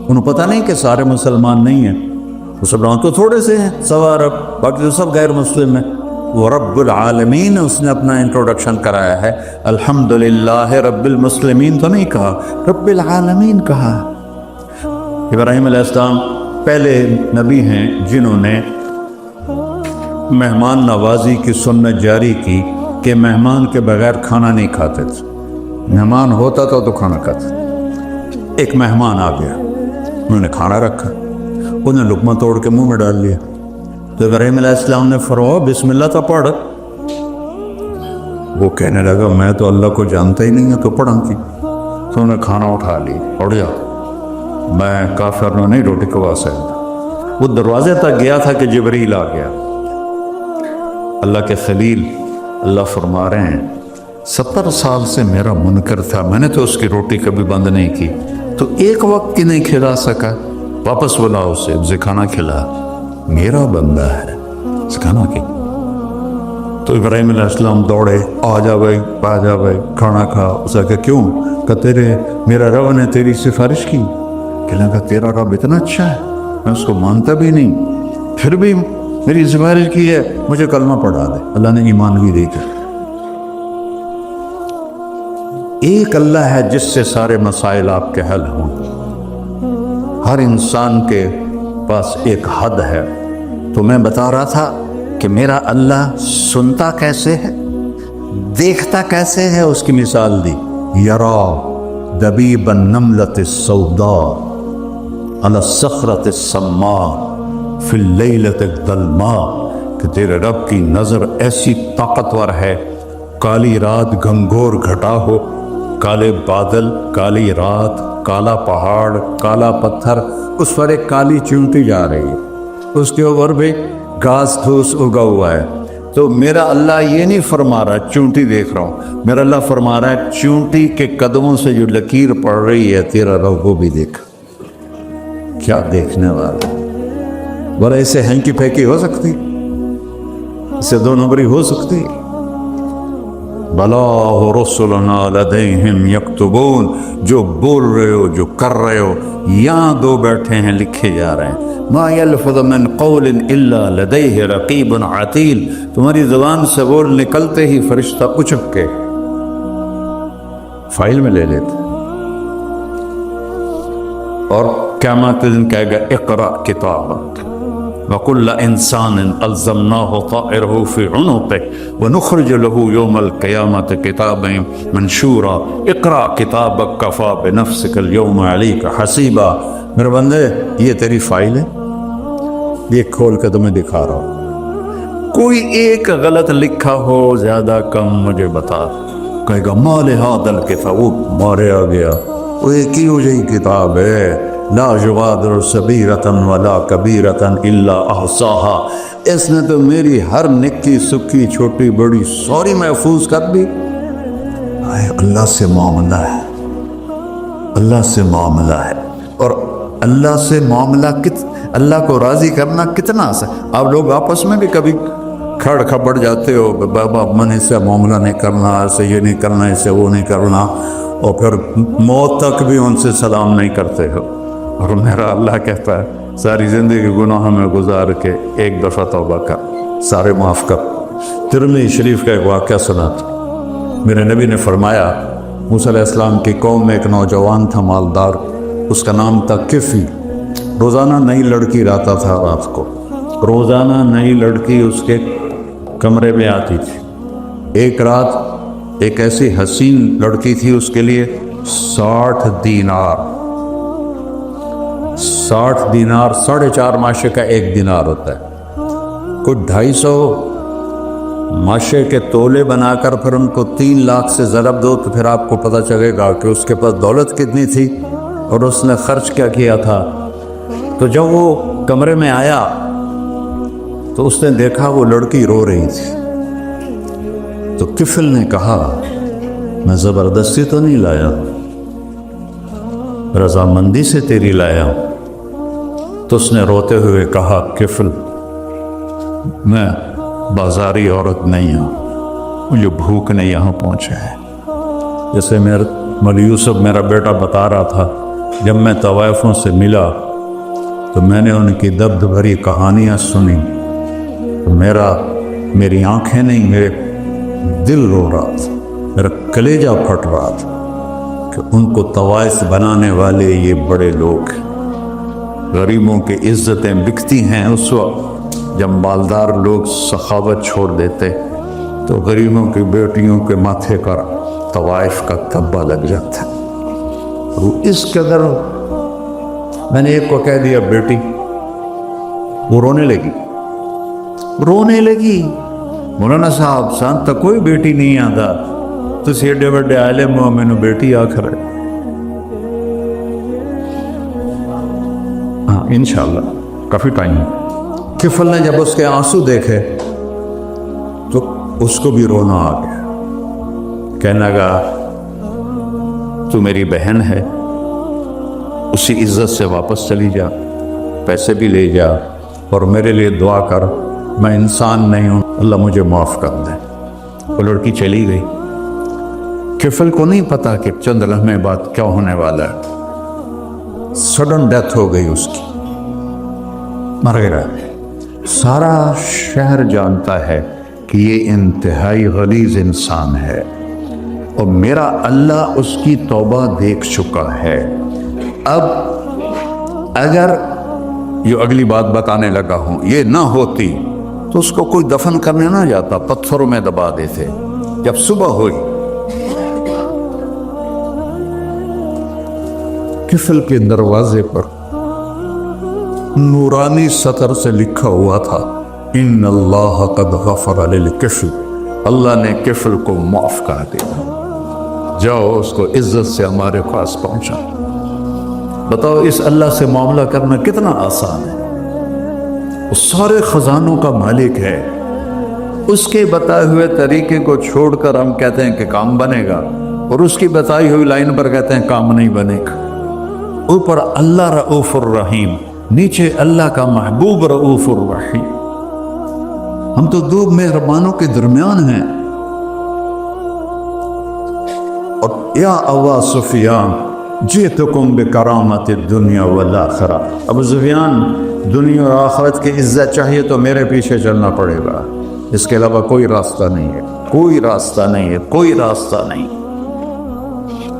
انہوں پتہ نہیں کہ سارے مسلمان نہیں ہیں، مسلمان تو تھوڑے سے ہیں، 100 ارب، باقی تو سب غیر مسلم ہیں۔ وہ رب العالمین اس نے اپنا انٹروڈکشن کرایا ہے، الحمدللہ رب المسلمین تو نہیں کہا، رب العالمین کہا۔ ابراہیم علیہ السلام پہلے نبی ہیں جنہوں نے مہمان نوازی کی سنت جاری کی کہ مہمان کے بغیر کھانا نہیں کھاتے تھے، مہمان ہوتا تھا تو کھانا کھاتے۔ ایک مہمان آ گیا، انہوں نے کھانا رکھا، انہوں نے لقمہ توڑ کے منہ میں ڈال لیا، تو ابراہیم علیہ السلام نے فرمایا بسم اللہ تو پڑھ۔ وہ کہنے لگا میں تو اللہ کو جانتا ہی نہیں ہے، تو پڑھا کی؟ تو انہوں نے کھانا اٹھا لی، اٹھ جا، میں کافر نو نہیں روٹی کھوا سکتا۔ وہ دروازے تک گیا تھا کہ جبریل آ گیا، اللہ کے خلیل، اللہ فرما رہے ہیں 70 سال سے میرا منکر تھا، میں نے تو اس کی روٹی کبھی بند نہیں کی، تو ایک وقت کی نہیں کھلا سکا، واپس بلا اسے، اسے کھانا کھلا، میرا بندہ ہے، اسے کھانا کی۔ تو ابراہیم علیہ السلام دوڑے، آ جا بھائی، آ جا بھائی، کھانا کھا۔ اسے کہا کیوں؟ کہ میرا رب نے تیری سفارش کی۔ کہنے لگا تیرا رب اتنا اچھا ہے، میں اس کو مانتا بھی نہیں، پھر بھی میری سفارش کی ہے، مجھے کلمہ پڑھا دے۔ اللہ نے ایمان بھی دے کر۔ ایک اللہ ہے جس سے سارے مسائل آپ کے حل ہوں۔ ہر انسان کے پاس ایک حد ہے۔ تو میں بتا رہا تھا کہ میرا اللہ سنتا کیسے ہے؟ دیکھتا کیسے ہے اس کی مثال دی، یرا دبیب النملۃ السوداء علی الصخرۃ السماء فی اللیلۃ الظلماء، کہ تیرے رب کی نظر ایسی طاقتور ہے، کالی رات گھنگور گھٹا ہو، کالے بادل، کالی رات، کالا پہاڑ، کالا پتھر، اس پر ایک کالی چونٹی جا رہی ہے، اس کے اوپر بھی گھاس پھوس اگا ہوا ہے۔ تو میرا اللہ یہ نہیں فرما رہا چونٹی دیکھ رہا ہوں، میرا اللہ فرما رہا ہے چونٹی کے قدموں سے جو لکیر پڑ رہی ہے تیرا رب وہ بھی دیکھ۔ کیا دیکھنے والا، بڑا اسے ہینکی پھینکی ہو سکتی، اسے دو نمبری ہو سکتی؟ بلا رسلنا لدیہم یکتبون، جو بول رہے ہو، جو کر رہے ہو، یہاں دو بیٹھے ہیں لکھے جا رہے ہیں۔ ما یلفظ من قول الا لدیہ رقیب عتید، تمہاری زبان سے بول نکلتے ہی فرشتہ اچک کے فائل میں لے لیتے، اور قیامت دن کہے گا اقرأ کتابک وَكُلَّ إِنسَانٍ أَلْزَمْنَاهُ طَائِرَهُ فِي عُنُقِهِ وَنُخْرِجُ لَهُ يَوْمَ الْقِيَامَةِ كِتَابًا مَنْشُورًا اقرأ کتابک کفیٰ بنفسک اليوم علیک حسیبا۔ میرے بندے یہ تیری فائل ہے، یہ کھول کے تمہیں دکھا رہا ہوں، کوئی ایک غلط لکھا ہو زیادہ کم مجھے بتا۔ کہے گا ما لہذا الکتاب، وہ ماریا گیا، وہ ایک ہی ہو جائی کتاب ہے، لا یغادر صغیرۃ ولا کبیرۃ الا احصاها، اس نے تو میری ہر نکی سکی چھوٹی بڑی ساری محفوظ کر دی۔ اللہ سے معاملہ ہے، اللہ سے معاملہ ہے، اور اللہ سے معاملہ اللہ کو راضی کرنا کتنا آسان۔ آپ لوگ آپس میں بھی کبھی کھڑ کھپڑ جاتے ہو، بابا من اس سے معاملہ نہیں کرنا، اسے یہ نہیں کرنا، اسے وہ نہیں کرنا، اور پھر موت تک بھی ان سے سلام نہیں کرتے ہو۔ اور میرا اللہ کہتا ہے ساری زندگی گناہ میں گزار کے ایک دفعہ توبہ کر، سارے معاف کر۔ ترمذی شریف کا ایک واقعہ سنا، میرے نبی نے فرمایا موسیٰ علیہ السلام کی قوم میں ایک نوجوان تھا مالدار، اس کا نام تھا کفی، روزانہ نئی لڑکی لاتا تھا، رات کو روزانہ نئی لڑکی اس کے کمرے میں آتی تھی۔ ایک رات ایک ایسی حسین لڑکی تھی، اس کے لیے 60 دینار 4.5 ماشے کا ایک دینار ہوتا ہے، کچھ 250 ماشے کے تولے بنا کر پھر ان کو 3 لاکھ سے ضرب دو تو پھر آپ کو پتہ چلے گا کہ اس کے پاس دولت کتنی تھی اور اس نے خرچ کیا کیا تھا۔ تو جب وہ کمرے میں آیا تو اس نے دیکھا وہ لڑکی رو رہی تھی، تو کفل نے کہا میں زبردستی تو نہیں لایا، رضامندی سے تیری لایا ہوں۔ تو اس نے روتے ہوئے کہا کفل میں بازاری عورت نہیں ہوں، مجھے بھوک نے یہاں پہنچا ہے۔ جیسے مولی یوسف میرا بیٹا بتا رہا تھا، جب میں طوائفوں سے ملا تو میں نے ان کی درد بھری کہانیاں سنی، تو میری آنکھیں نہیں، میرے دل رو رہا تھا، میرا کلیجہ پھٹ رہا تھا کہ ان کو طوائف بنانے والے یہ بڑے لوگ ہیں۔ غریبوں کی عزتیں بکتی ہیں اس وقت جب مالدار لوگ سخاوت چھوڑ دیتے، تو غریبوں کی بیٹیوں کے ماتھے پر طوائف کا دھبا لگ جاتا ہے۔ وہ اس قدر، میں نے ایک کو کہہ دیا بیٹی، وہ رونے لگی، مولانا صاحب سان تک کوئی بیٹی نہیں آتا، تو ایڈے بڑے عالم ہو، مینو بیٹی آخر ہے۔ ہاں انشاءاللہ کافی ٹائم۔ کفل نے جب اس کے آنسو دیکھے تو اس کو بھی رونا آ گیا، کہنے لگا تو میری بہن ہے، اسی عزت سے واپس چلی جا، پیسے بھی لے جا، اور میرے لیے دعا کر، میں انسان نہیں ہوں، اللہ مجھے معاف کر دے۔ وہ لڑکی چلی گئی۔ کفل کو نہیں پتا کہ چند لمحے بعد کیا ہونے والا ہے، سڈن ڈیتھ ہو گئی اس کی، مر گیا۔ سارا شہر جانتا ہے کہ یہ انتہائی غلیظ انسان ہے، اور میرا اللہ اس کی توبہ دیکھ چکا ہے۔ اب اگر یہ اگلی بات بتانے لگا ہوں، یہ نہ ہوتی تو اس کو کوئی دفن کرنے نہ جاتا، پتھروں میں دبا دیتے۔ جب صبح ہوئی کفل کے دروازے پر نورانی سطر سے لکھا ہوا تھا ان اللہ قد غفر للکفل، اللہ نے کفل کو معاف کر دیا، جاؤ اس کو عزت سے ہمارے پاس پہنچا۔ بتاؤ اس اللہ سے معاملہ کرنا کتنا آسان ہے۔ وہ سارے خزانوں کا مالک ہے، اس کے بتائے ہوئے طریقے کو چھوڑ کر ہم کہتے ہیں کہ کام بنے گا، اور اس کی بتائی ہوئی لائن پر کہتے ہیں کام نہیں بنے گا۔ اوپر اللہ رؤوف الرحیم، نیچے اللہ کا محبوب رؤوف الرحیم۔ ہم تو دو مہربانوں کے درمیان ہیں۔ اور یا ابا سفیان جئتکم بکرامت الدنیا والآخرہ، ابو سفیان دنیا اور آخرت کی عزت چاہیے تو میرے پیچھے چلنا پڑے گا، اس کے علاوہ کوئی راستہ نہیں ہے، کوئی راستہ نہیں ہے، کوئی راستہ نہیں۔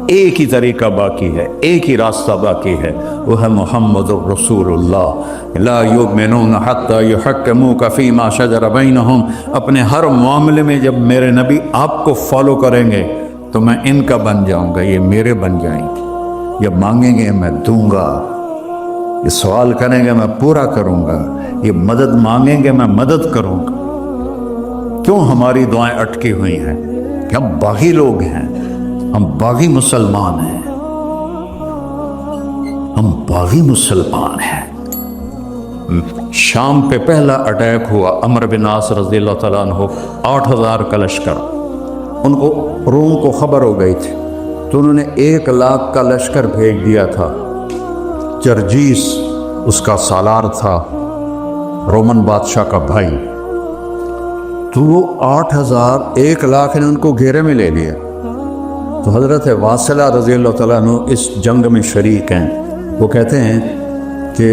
ایک ہی طریقہ باقی ہے، ایک ہی راستہ باقی ہے، وہ ہے محمد الرسول اللہ۔ لا یؤمنون حتی یحکموک فیما شجر بینہم، اپنے ہر معاملے میں جب میرے نبی آپ کو فالو کریں گے تو میں ان کا بن جاؤں گا، یہ میرے بن جائیں گے۔ یہ مانگیں گے میں دوں گا، یہ سوال کریں گے میں پورا کروں گا، یہ مدد مانگیں گے میں مدد کروں گا۔ کیوں ہماری دعائیں اٹکی ہوئی ہیں؟ کہ ہم باغی لوگ ہیں، ہم باغی مسلمان ہیں، ہم باغی مسلمان ہیں۔ شام پہ پہلا اٹیک ہوا، عمرو بن عاص رضی اللہ تعالیٰ عنہ، 8000 کا لشکر، ان کو روم کو خبر ہو گئی تھی تو انہوں نے 1 لاکھ کا لشکر بھیج دیا تھا۔ جرجیس اس کا سالار تھا، رومن بادشاہ کا بھائی، تو وہ 8000 1 لاکھ نے ان کو گھیرے میں لے لیا۔ تو حضرت واصلہ رضی اللہ تعالیٰ عنہ اس جنگ میں شریک ہیں، وہ کہتے ہیں کہ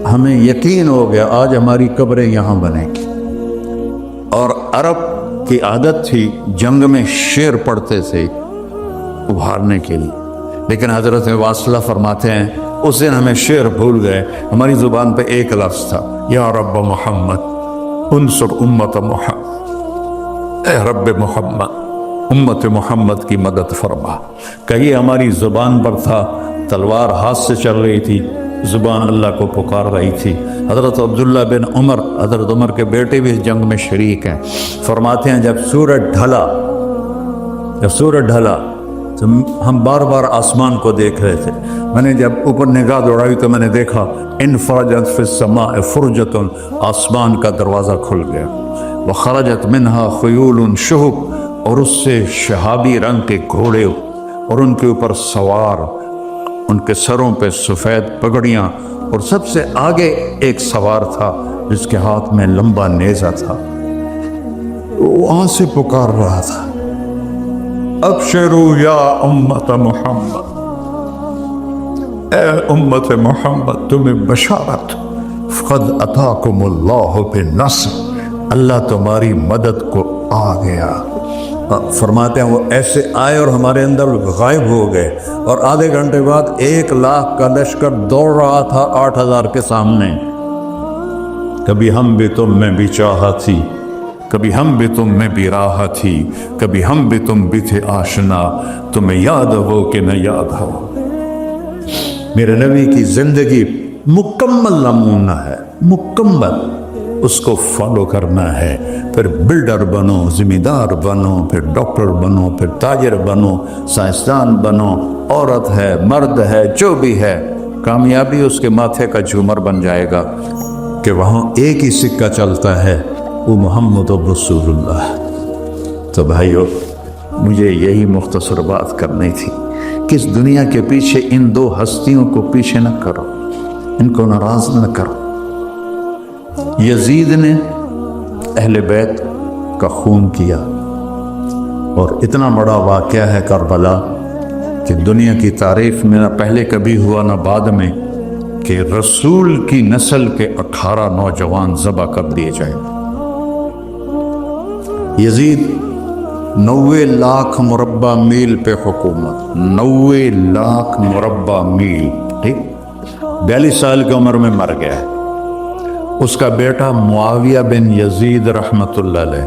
ہمیں یقین ہو گیا آج ہماری قبریں یہاں بنیں گی۔ اور عرب کی عادت تھی جنگ میں شعر پڑھتے تھے ابھارنے کے لیے، لیکن حضرت واصلہ فرماتے ہیں اس دن ہمیں شعر بھول گئے، ہماری زبان پہ ایک لفظ تھا، یا رب محمد انصر امت محمد، اے رب محمد امت محمد کی مدد فرما۔ کہیں ہماری زبان پر تھا، تلوار ہاتھ سے چل رہی تھی، زبان اللہ کو پکار رہی تھی۔ حضرت عبداللہ بن عمر، حضرت عمر کے بیٹے بھی اس جنگ میں شریک ہیں، فرماتے ہیں جب سورج ڈھلا تو ہم بار بار آسمان کو دیکھ رہے تھے، میں نے جب اوپر نگاہ دوڑائی تو میں نے دیکھا انفرجت فی السماء فرجۃ، آسمان کا دروازہ کھل گیا، وخرجت منہا خیول شہب، اور اس سے شہابی رنگ کے گھوڑے اور ان کے اوپر سوار، ان کے سروں پہ سفید پگڑیاں، اور سب سے آگے ایک سوار تھا جس کے ہاتھ میں لمبا نیزہ تھا، وہ وہاں سے پکار رہا تھا ابشروا یا امت محمد، اے امت محمد تمہیں بشارت، قد اتاکم اللہ بالنصر، اللہ تمہاری مدد کو آ گیا۔ فرماتے ہیں وہ ایسے آئے اور ہمارے اندر غائب ہو گئے، اور آدھے گھنٹے بعد 1 لاکھ کا لشکر دوڑ رہا تھا 8000 کے سامنے۔ کبھی ہم بھی تم میں بھی چاہا تھی، کبھی ہم بھی تم میں بھی راہ تھی، کبھی ہم بھی تم بھی تھے آشنا، تمہیں یاد ہو کہ نہ یاد ہو۔ میرے نبی کی زندگی مکمل نمونہ ہے، مکمل، اس کو فالو کرنا ہے۔ پھر بلڈر بنو، ذمہ دار بنو، پھر ڈاکٹر بنو، پھر تاجر بنو، سائنسدان بنو، عورت ہے مرد ہے جو بھی ہے، کامیابی اس کے ماتھے کا جھومر بن جائے گا کہ وہاں ایک ہی سکہ چلتا ہے، وہ محمد رسول اللہ۔ تو بھائیو مجھے یہی مختصر بات کرنی تھی کہ اس دنیا کے پیچھے ان 2 ہستیوں کو پیچھے نہ کرو، ان کو ناراض نہ کرو۔ یزید نے اہل بیت کا خون کیا، اور اتنا بڑا واقعہ ہے کربلا کہ دنیا کی تاریخ میں نہ پہلے کبھی ہوا نہ بعد میں کہ رسول کی نسل کے 18 نوجوان ذبح کر دیے جائیں۔ یزید 90 لاکھ مربع میل پہ حکومت، 90 لاکھ مربع میل، ٹھیک، 42 سال کی عمر میں مر گیا ہے۔ اس کا بیٹا معاویہ بن یزید رحمت اللہ علیہ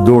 2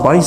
22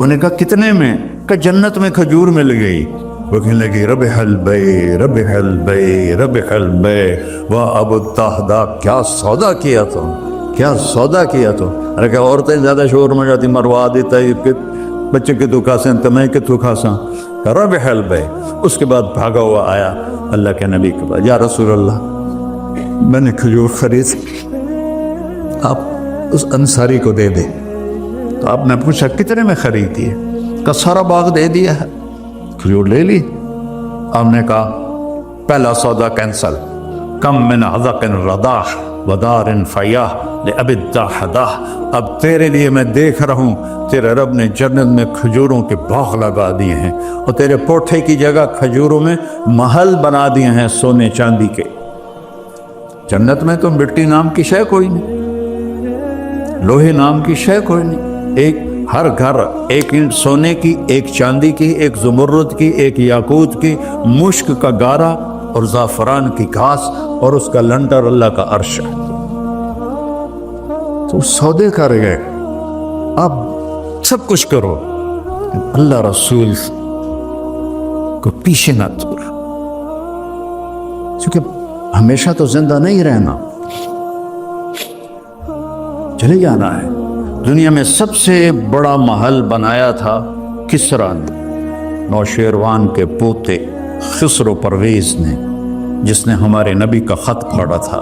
انہوں نے کہا کتنے میں؟ کہ جنت میں کھجور مل گئی۔ وہ کہنے لگی ربح البیع ربح البیع ربح البیع، واہ ابو الطہدہ کیا سودا کیا تم، کیا سودا کیا تم۔ ارے کہ عورتیں زیادہ شور میں جاتی، مروا دیتا ہے کہ بچے کے تو کھاسیں تو میں کہ تو کھاساں، ربح البیع۔ اس کے بعد بھاگا ہوا آیا اللہ کے نبی کے پاس، یا رسول اللہ میں نے کھجور خرید، آپ اس انصاری کو دے دیں۔ تو آپ نے پوچھا کتنے میں خریدی ہے؟ کہ سارا باغ دے دیا ہے، کھجور لے لی۔ آپ نے کہا پہلا سودا کینسل، کم من عذق رداح ودار فیاح لأبی الدحداح۔ اب تیرے لیے میں دیکھ رہا ہوں تیرے رب نے جنت میں کھجوروں کے باغ لگا دیے ہیں، اور تیرے پوٹھے کی جگہ کھجوروں میں محل بنا دیے ہیں سونے چاندی کے۔ جنت میں تو مٹی نام کی شے کوئی نہیں، لوہے نام کی شے کوئی نہیں، ایک ہر گھر ایک اینٹ سونے کی، ایک چاندی کی، ایک زمرد کی، ایک یاقوت کی، مشک کا گارا اور زعفران کی گھاس، اور اس کا لنٹر اللہ کا عرش ہے۔ تو سودے کر گئے، اب سب کچھ کرو، اللہ رسول کو پیچھے نہ چھوڑ، کیونکہ ہمیشہ تو زندہ نہیں رہنا، چلے جانا ہے۔ دنیا میں سب سے بڑا محل بنایا تھا کسریٰ نے، نوشیروان کے پوتے خسرو پرویز نے، جس نے ہمارے نبی کا خط پھاڑا تھا۔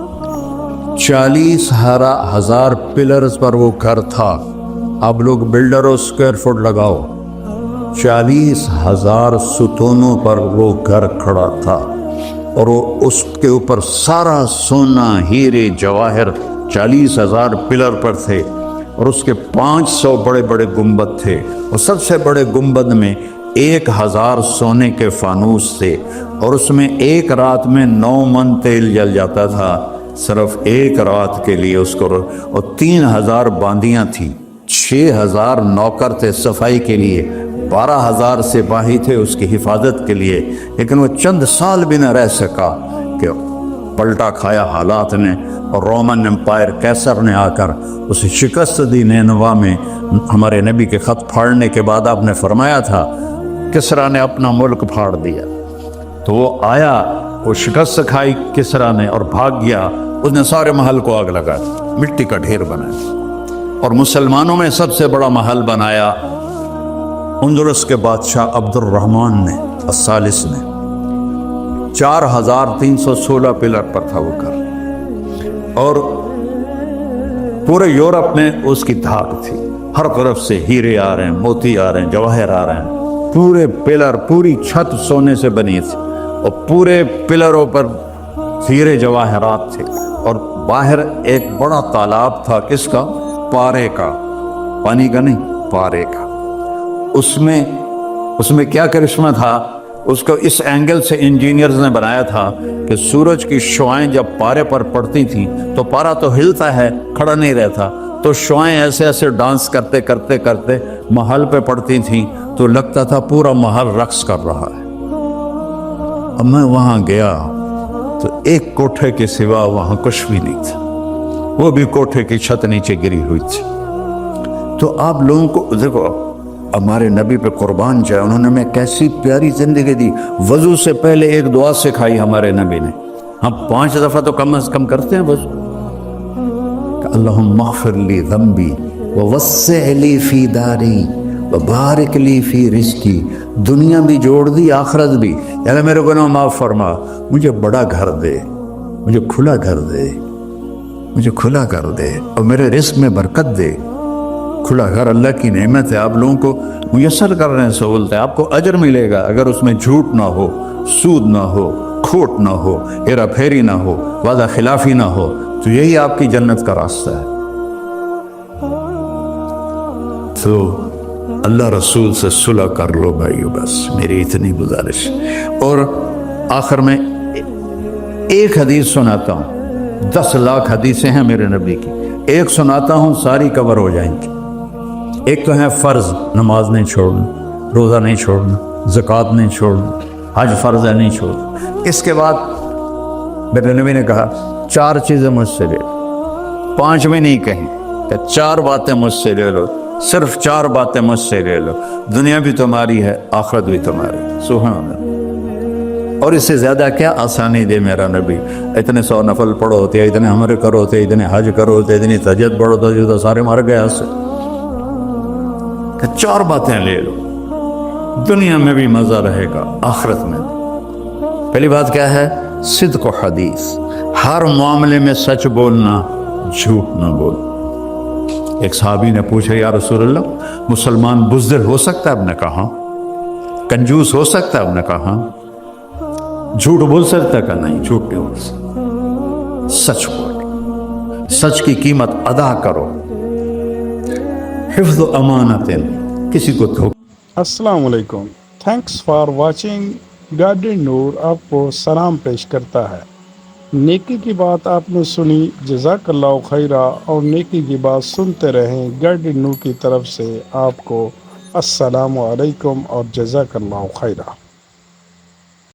40,000 پلرز پر وہ گھر تھا۔ اب لوگ بلڈروں اسکوائر فٹ لگاؤ، 40,000 ستونوں پر وہ گھر کھڑا تھا، اور وہ اس کے اوپر سارا سونا ہیرے جواہر 40,000 پلر پر تھے، اور اس کے 500 بڑے بڑے گنبد تھے، اور سب سے بڑے گنبد میں 1,000 سونے کے فانوس تھے، اور اس میں ایک رات میں 9 من تیل جل جاتا تھا، صرف ایک رات کے لیے اس کو، اور 3,000 باندیاں تھیں، 6,000 نوکر تھے صفائی کے لیے، 12,000 سپاہی تھے اس کی حفاظت کے لیے، لیکن وہ چند سال بھی نہ رہ سکا کہ پلٹا کھایا حالات نے، اور رومن امپائر کیسر نے آ کر اسے شکست دی۔ نینوا میں ہمارے نبی کے خط پھاڑنے کے بعد آپ نے فرمایا تھا کسریٰ نے اپنا ملک پھاڑ دیا، تو وہ آیا، وہ شکست کھائی کسریٰ نے اور بھاگ گیا، اس نے سارے محل کو آگ لگا دی، مٹی کا ڈھیر بنایا، اور مسلمانوں میں سب سے بڑا محل بنایا اندلس کے بادشاہ عبد الرحمن نے الثالث نے، 4,316 پلر پر تھا وہ گھر، اور پورے یورپ میں اس کی دھاک تھی، ہر طرف سے ہیرے آ رہے ہیں، موتی آ رہے ہیں، جواہر آ رہے ہیں، پورے پلر، پوری چھت سونے سے بنی تھی، اور پورے پلروں پر ہیرے جواہرات تھے، اور باہر ایک بڑا تالاب تھا، کس کا؟ پارے کا، پانی کا نہیں، پارے کا۔ اس میں کیا کرشمہ تھا؟ اس کو اس اینگل سے انجینئرز نے بنایا تھا کہ سورج کی شعائیں جب پارے پر پڑتی تھیں تو پارا تو ہلتا ہے، کھڑا نہیں رہتا، تو شعائیں ایسے ایسے ڈانس کرتے کرتے کرتے محل پہ پڑتی تھیں، تو لگتا تھا پورا محل رقص کر رہا ہے۔ اب میں وہاں گیا تو ایک کوٹھے کے سوا وہاں کچھ بھی نہیں تھا، وہ بھی کوٹھے کی چھت نیچے گری ہوئی تھی۔ تو آپ لوگوں کو دیکھو، ہمارے نبی پہ قربان جائے، انہوں نے ہمیں کیسی پیاری زندگی دی۔ وضو سے پہلے ایک دعا سکھائی ہمارے نبی نے، ہم 5 دفعہ تو کم از کم کرتے ہیں وضو، کہ اللہم اغفر لی ذنبی ووسع لی فی داری وبارک لی فی رزقی۔ دنیا بھی جوڑ دی، آخرت بھی، یعنی میرے گناہ معاف فرما، مجھے بڑا گھر دے، مجھے کھلا گھر دے، مجھے کھلا گھر دے، اور میرے رزق میں برکت دے۔ کھلا گھر اللہ کی نعمت ہے، آپ لوگوں کو میسر کر رہے ہیں سہولت ہے، آپ کو اجر ملے گا اگر اس میں جھوٹ نہ ہو، سود نہ ہو، کھوٹ نہ ہو، ہیرا پھیری نہ ہو، وعدہ خلافی نہ ہو، تو یہی آپ کی جنت کا راستہ ہے۔ تو اللہ رسول سے صلح کر لو بھائیو، بس میری اتنی گزارش۔ اور آخر میں ایک حدیث سناتا ہوں، 10 لاکھ حدیثیں ہیں میرے نبی کی، ایک سناتا ہوں، ساری کور ہو جائیں گی۔ ایک تو ہے فرض، نماز نہیں چھوڑنا، روزہ نہیں چھوڑنا، زکوٰۃ نہیں چھوڑنا، حج فرض ہے نہیں چھوڑنا۔ اس کے بعد میرے نبی نے کہا 4 چیزیں مجھ سے لے لو، 5 میں نہیں کہیں کہ 4 باتیں مجھ سے لے لو، صرف 4 باتیں مجھ سے لے لو، دنیا بھی تمہاری ہے، آخرت بھی تمہاری۔ سبحان اللہ۔ اور اس سے زیادہ کیا آسانی دے میرا نبی؟ اتنے 100 نفل پڑھو ہوتے، اتنے عمرے کرو ہوتے، اتنے حج کرو ہوتے، اتنی تہجد پڑھو ہوتے، تو سارے مر گئے اس سے۔ کہ 4 باتیں لے لو، دنیا میں بھی مزہ رہے گا، آخرت میں بھی۔ پہلی بات کیا ہے؟ صدق و حدیث، ہر معاملے میں سچ بولنا، جھوٹ نہ بول۔ ایک صحابی نے پوچھا یا رسول اللہ، مسلمان بزدل ہو سکتا ہے؟ آپ نے کہا کنجوس ہو سکتا ہے؟ آپ نے کہا جھوٹ بول سکتا ہے؟ کہ نہیں، جھوٹ نہیں بول سکتا، سچ بول، سچ کی قیمت ادا کرو، حفظ و امانت، کسی کو دھوکہ۔ السلام علیکم، تھینکس فار واچنگ۔ گارڈن نور آپ کو سلام پیش کرتا ہے۔ نیکی کی بات آپ نے سنی، جزاک اللہ خیرہ، اور نیکی کی بات سنتے رہیں۔ گارڈن نور کی طرف سے آپ کو السلام علیکم اور جزاک اللہ خیرہ۔